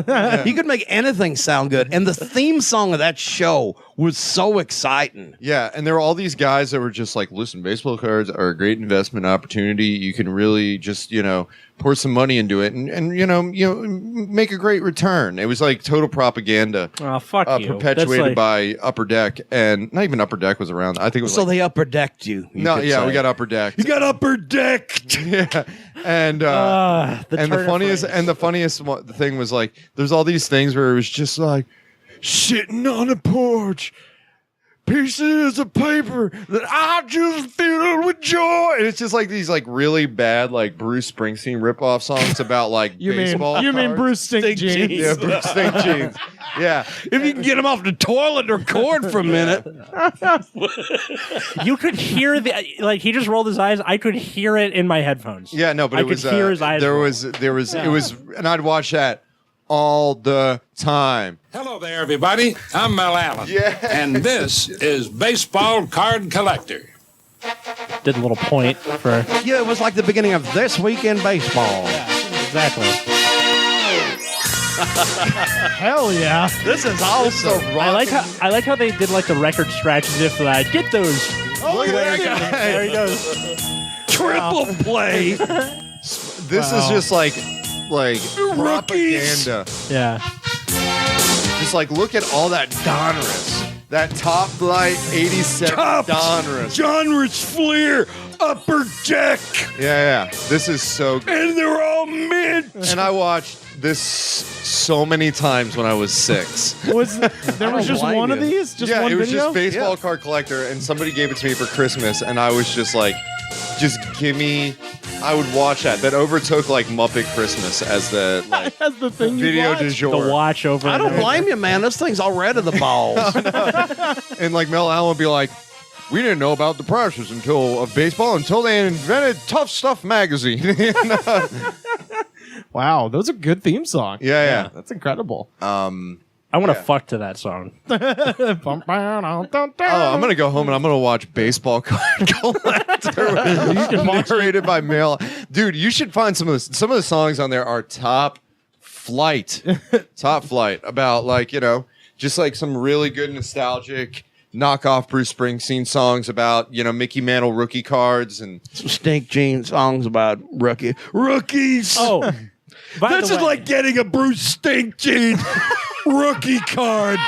You could make anything sound good, and the theme song of that show was so exciting. Yeah, and there were all these guys that were just like, listen, baseball cards are a great investment opportunity. You can really just, pour some money into it and make a great return. It was like total propaganda. Oh, fuck you. Perpetuated That's like- by Upper Deck, and not even Upper Deck was around. I think it was So like, they upper decked you. no, could yeah, say. we got Upper Deck. You got upper decked. Yeah, and the and turn the of funniest phrase. and the funniest thing was like, there's all these things where it was just like sitting on a porch, pieces of paper that I just filled with joy. And it's just like these like really bad like Bruce Springsteen ripoff songs about like baseball. You mean cards. Bruce Stink Jeans? Yeah, Bruce Stink Jeans. Yeah. If you can get him off the toilet and record for a minute. You could hear like he just rolled his eyes. I could hear it in my headphones. Yeah, no, but I it was could hear his eyes there roll. was it was and I'd watch that all the time. Hello there, everybody. I'm Mel Allen. Yeah. And this is Baseball Card Collector. Did a little point for Yeah, it was like the beginning of This Week in Baseball. exactly. Hell yeah. This is awesome. I like how they did like the record scratch as if get those. Look at that guy. There he goes. Triple play. This is just like Rookies. propaganda. Yeah. Just like look at all that Donruss. That top flight 87 Tough Donruss. Genres Fleer Upper Deck, Yeah. This is so good. and they're all mint. And I watched this so many times when I was 6. There was just blame one of you. these? Just Yeah, one it was video? just Baseball Card Collector, and somebody gave it to me for Christmas, and I was just like, just give me. I would watch that. That overtook like Muppet Christmas as the like That's the thing you video watch. du The jour. watch over. I don't blame you, man. This thing's all red of the balls. And like Mel Allen would be like, we didn't know about the prices of baseball until they invented Tough Stuff magazine. Wow, those are good theme songs. Yeah. That's incredible. I want to fuck to that song. Oh, I'm gonna go home and I'm gonna watch Baseball Card Collector, narrated by Mel. Dude, you should find some of the songs on there are top flight about like just like some really good nostalgic knockoff Bruce Springsteen songs about Mickey Mantle rookie cards and Some Stink Jean songs about Rookies. Oh, by This the is way, like getting a Bruce Stink Jean rookie card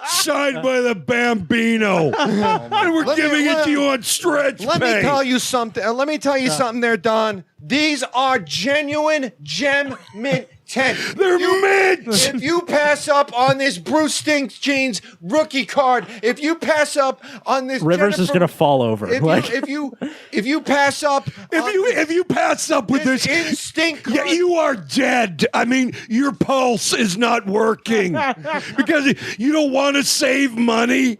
signed by the Bambino. And we're giving it to you on stretch Let pay. me tell you something. Let me tell you something there, Don. These are genuine gem mint 10. They're mint. If you pass up on this Bruce Stinks Jeans rookie card, if you pass up on this Rivers is Jennifer- gonna fall over. If you pass up If you pass up with this this, instinct yeah, card, you are dead. I mean, your pulse is not working because you don't want to save money.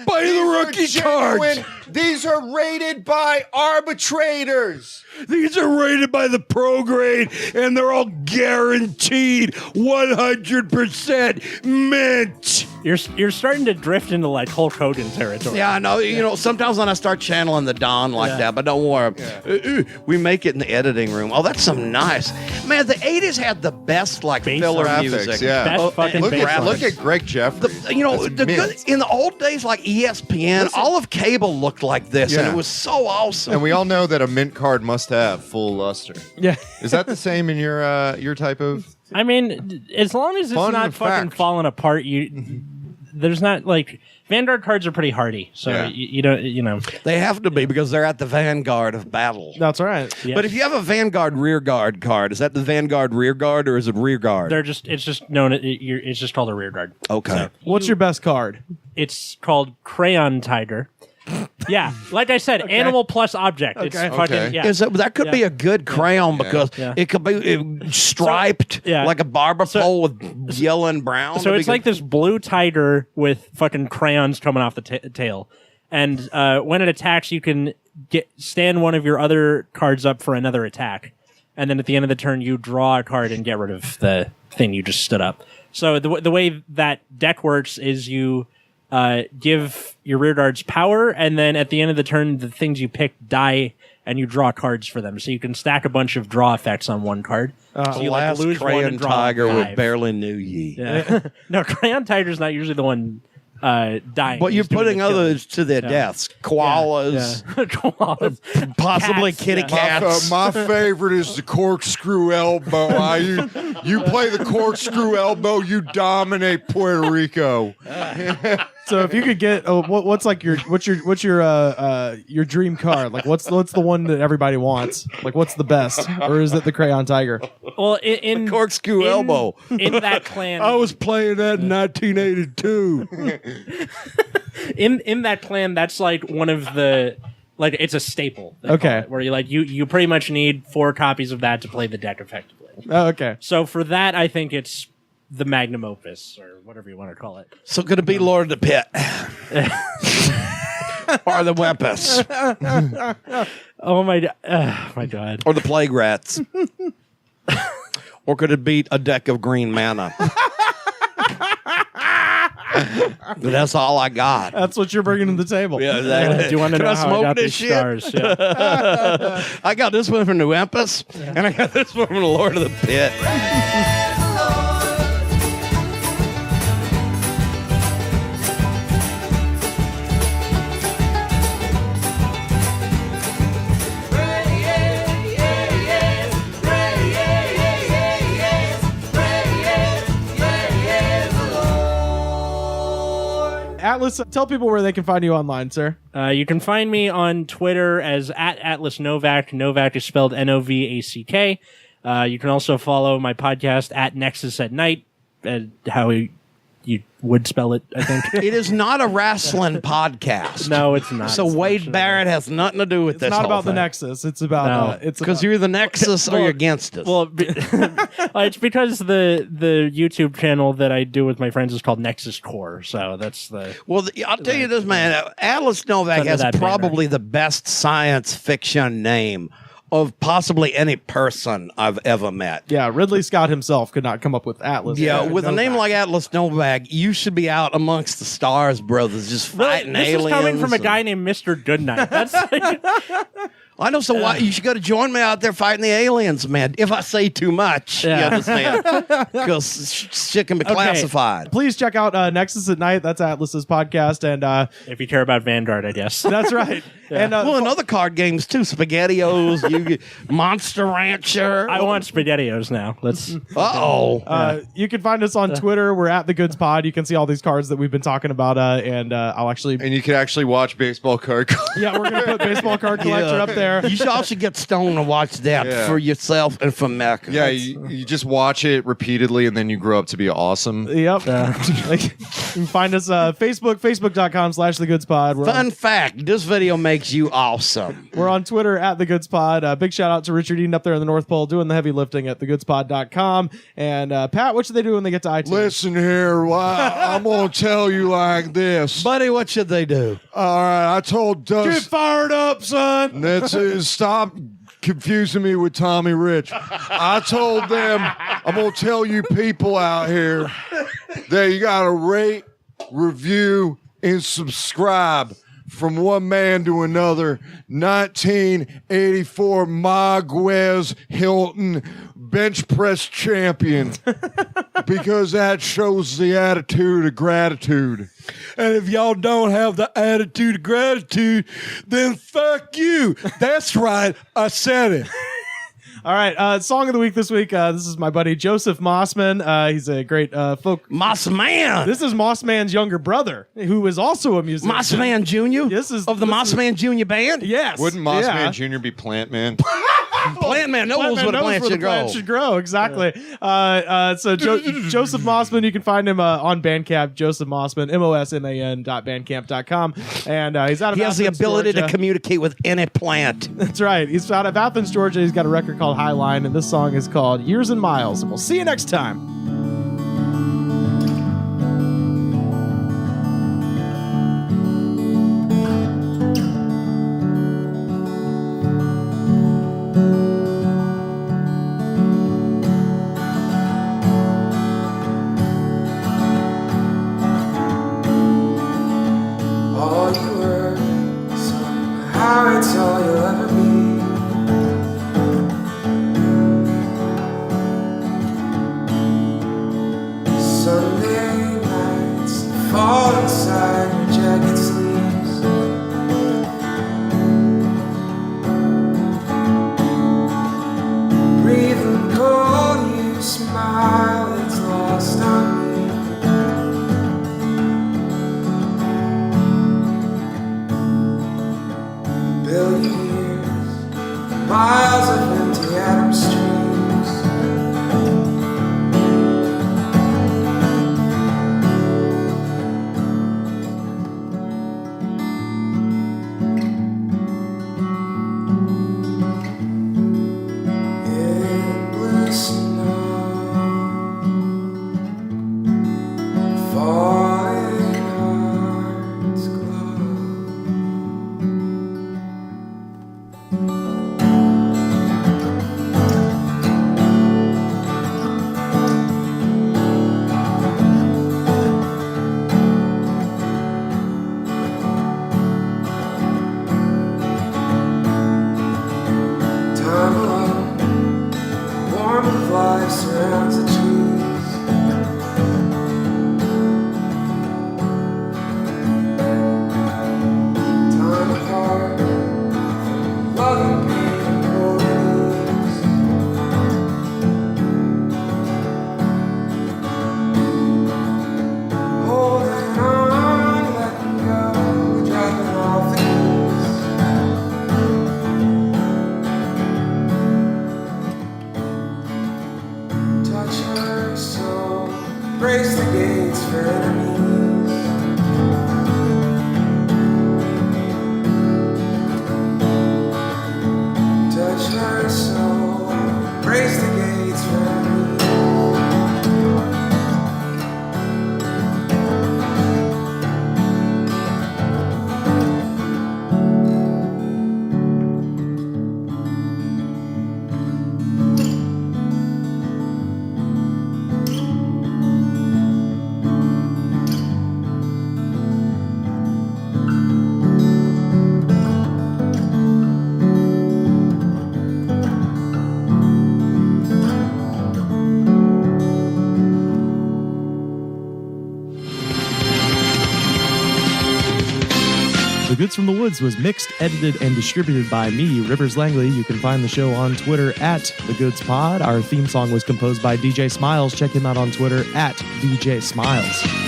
Buy the rookie cards. These are rated by arbitrators. These are rated by the pro grade, and they're all guaranteed 100% mint. You're starting to drift into like Hulk Hogan territory. Yeah, I know. Sometimes when I start channeling the Don like that, but don't worry. We make it in the editing room. Oh, that's some nice. Man, the 80s had the best like Bass filler graphics, music. yeah. Best fucking Look bass at, line. look at Greg Jeffries. The That's good, mint. in the old days, like ESPN, all of cable looked like this, and Yeah. it was so awesome. And we all know that a mint card must have full luster. Yeah. Is that the same in your type of? I mean, as long as it's Fun not fucking fact. falling apart, there's not like Vanguard cards are pretty hardy, so Yeah. you don't. They have to be because they're at the vanguard of battle. That's right. Yeah. But if you have a Vanguard rear guard card, is that the Vanguard rear guard or is it rear guard? it's just known. It's just called a rear guard. Okay. What's your best card? It's called Crayon Tiger. Yeah, like I said, animal plus object. It's Okay. fucking Okay. yeah. That could be a good crayon because Yeah. it could be striped yeah. like a barber pole with yellow and brown. So That'd it's be like good. this blue tiger with fucking crayons coming off the tail, and when it attacks, you can stand one of your other cards up for another attack, and then at the end of the turn, you draw a card and get rid of the thing you just stood up. So the way that deck works is you give your rear guards power, and then at the end of the turn, the things you pick die, and you draw cards for them. So you can stack a bunch of draw effects on one card. So you last lose one crayon and draw tiger five. with barely knew ye. Yeah. No, Crayon Tiger's not usually the one dying. But you're He's doing putting the killing. others to their deaths. Koalas, Yeah. Koalas. possibly Cats, kitty yeah. cats. My favorite is the corkscrew elbow. You play the corkscrew elbow, you dominate Puerto Rico. It's So if you could get what's your dream car? Like what's the one that everybody wants? Like what's the best? Or is it the Crayon Tiger? Well, in corkscrew elbow. In that plan, I was playing that in 1982. in that plan, that's like one of the it's a staple. Okay. Where you pretty much need 4 copies of that to play the deck effectively. Oh, okay. So for that, I think it's the magnum opus or whatever you want to call it. So could it be Lord of the Pit? Or the Weapus? Oh my god. Or the Plague Rats? Or could it be a deck of green mana? That's all I got. That's what you're bringing to the table. Yeah, exactly. Do you want to Can know I how I smoke got this these shit? stars? Yeah. I got this one from the Weapus, and I got this one from the Lord of the Pit. Atlas, tell people where they can find you online, sir. You can find me on Twitter as @Atlas Novack. Novack is spelled Novack. You can also follow my podcast @Nexus at Night, how you would spell it, I think. It is not a wrestling podcast. No, it's not. So Wade Barrett has nothing to do with this. It's not whole about the thing. Nexus. It's about Because you're the Nexus or you're against us. Well, it's because the YouTube channel that I do with my friends is called Nexus Core. So that's the. Well, I'll tell you this, man. Atlas Novack Under has that probably the best science fiction name of possibly any person I've ever met. Yeah, Ridley Scott himself could not come up with Atlas. Yeah, with a name like Atlas Novack, you should be out amongst the stars, brothers, just fighting This aliens. is coming from a guy named Mr. Goodnight. That's I know, so why you should go to join me out there fighting the aliens, man. If I say too much, you understand? Because shit can be classified. Please check out Nexus at Night. That's Atlas's podcast, and if you care about Vanguard, I guess. that's right. And well, in other card games too, SpaghettiOs, Monster Rancher. I want SpaghettiOs now. Let's. You can find us on Twitter. We're at The Goods Pod. You can see all these cards that we've been talking about, and I'll actually. And you can actually watch Baseball Card Collector. Yeah, we're gonna put Baseball Card Collector up there. You should also get stoned and watch that for yourself and for Mecca. Yeah, you just watch it repeatedly, and then you grow up to be awesome. Yep. You can find us facebook.com/thegoodspod. Fun fact, this video makes you awesome. We're on Twitter at The Goods Pod. Big shout out to Richard Eden up there in the North Pole doing the heavy lifting at thegoodspod.com. And Pat, what should they do when they get to iTunes? Listen here, I'm going to tell you like this. Buddy, what should they do? All right, I told Dust. Get fired up, son. That's it. Stop confusing me with Tommy Rich. I told them, I'm going to tell you people out here that you got to rate, review, and subscribe. From one man to another, 1984 Maguez Hilton bench press champion, because that shows the attitude of gratitude. And if y'all don't have the attitude of gratitude, then fuck you. That's right. I said it. All right, song of the week this week. This is my buddy Joseph Mosman. He's a great folk. Mossman. This is Mossman's younger brother, who is also a musician. Mossman Jr.? This is of the Mossman Jr. band? Yes. Wouldn't Mossman Jr. be Plant Man? Plant Man knows where the plant should grow. Should grow, exactly. So Joseph Mosman, you can find him on Bandcamp, Joseph Mosman, mosman.bandcamp.com. And he's out of He has the Athens, ability Georgia. to communicate with any plant. That's right. He's out of Athens, Georgia. He's got a record called High Line, and this song is called Years and Miles. And we'll see you next time. All you were, somehow it's all you'll ever be. Sunday nights fall inside your jacket sleeves. Breathing cold, you smile, it's lost on me. gates for enemies. Touch my soul, brace the gates for enemies. The Goods from the Woods was mixed, edited, and distributed by me, Rivers Langley. You can find the show on Twitter at The Goods Pod. Our theme song was composed by DJ Smiles. Check him out on Twitter at DJ Smiles.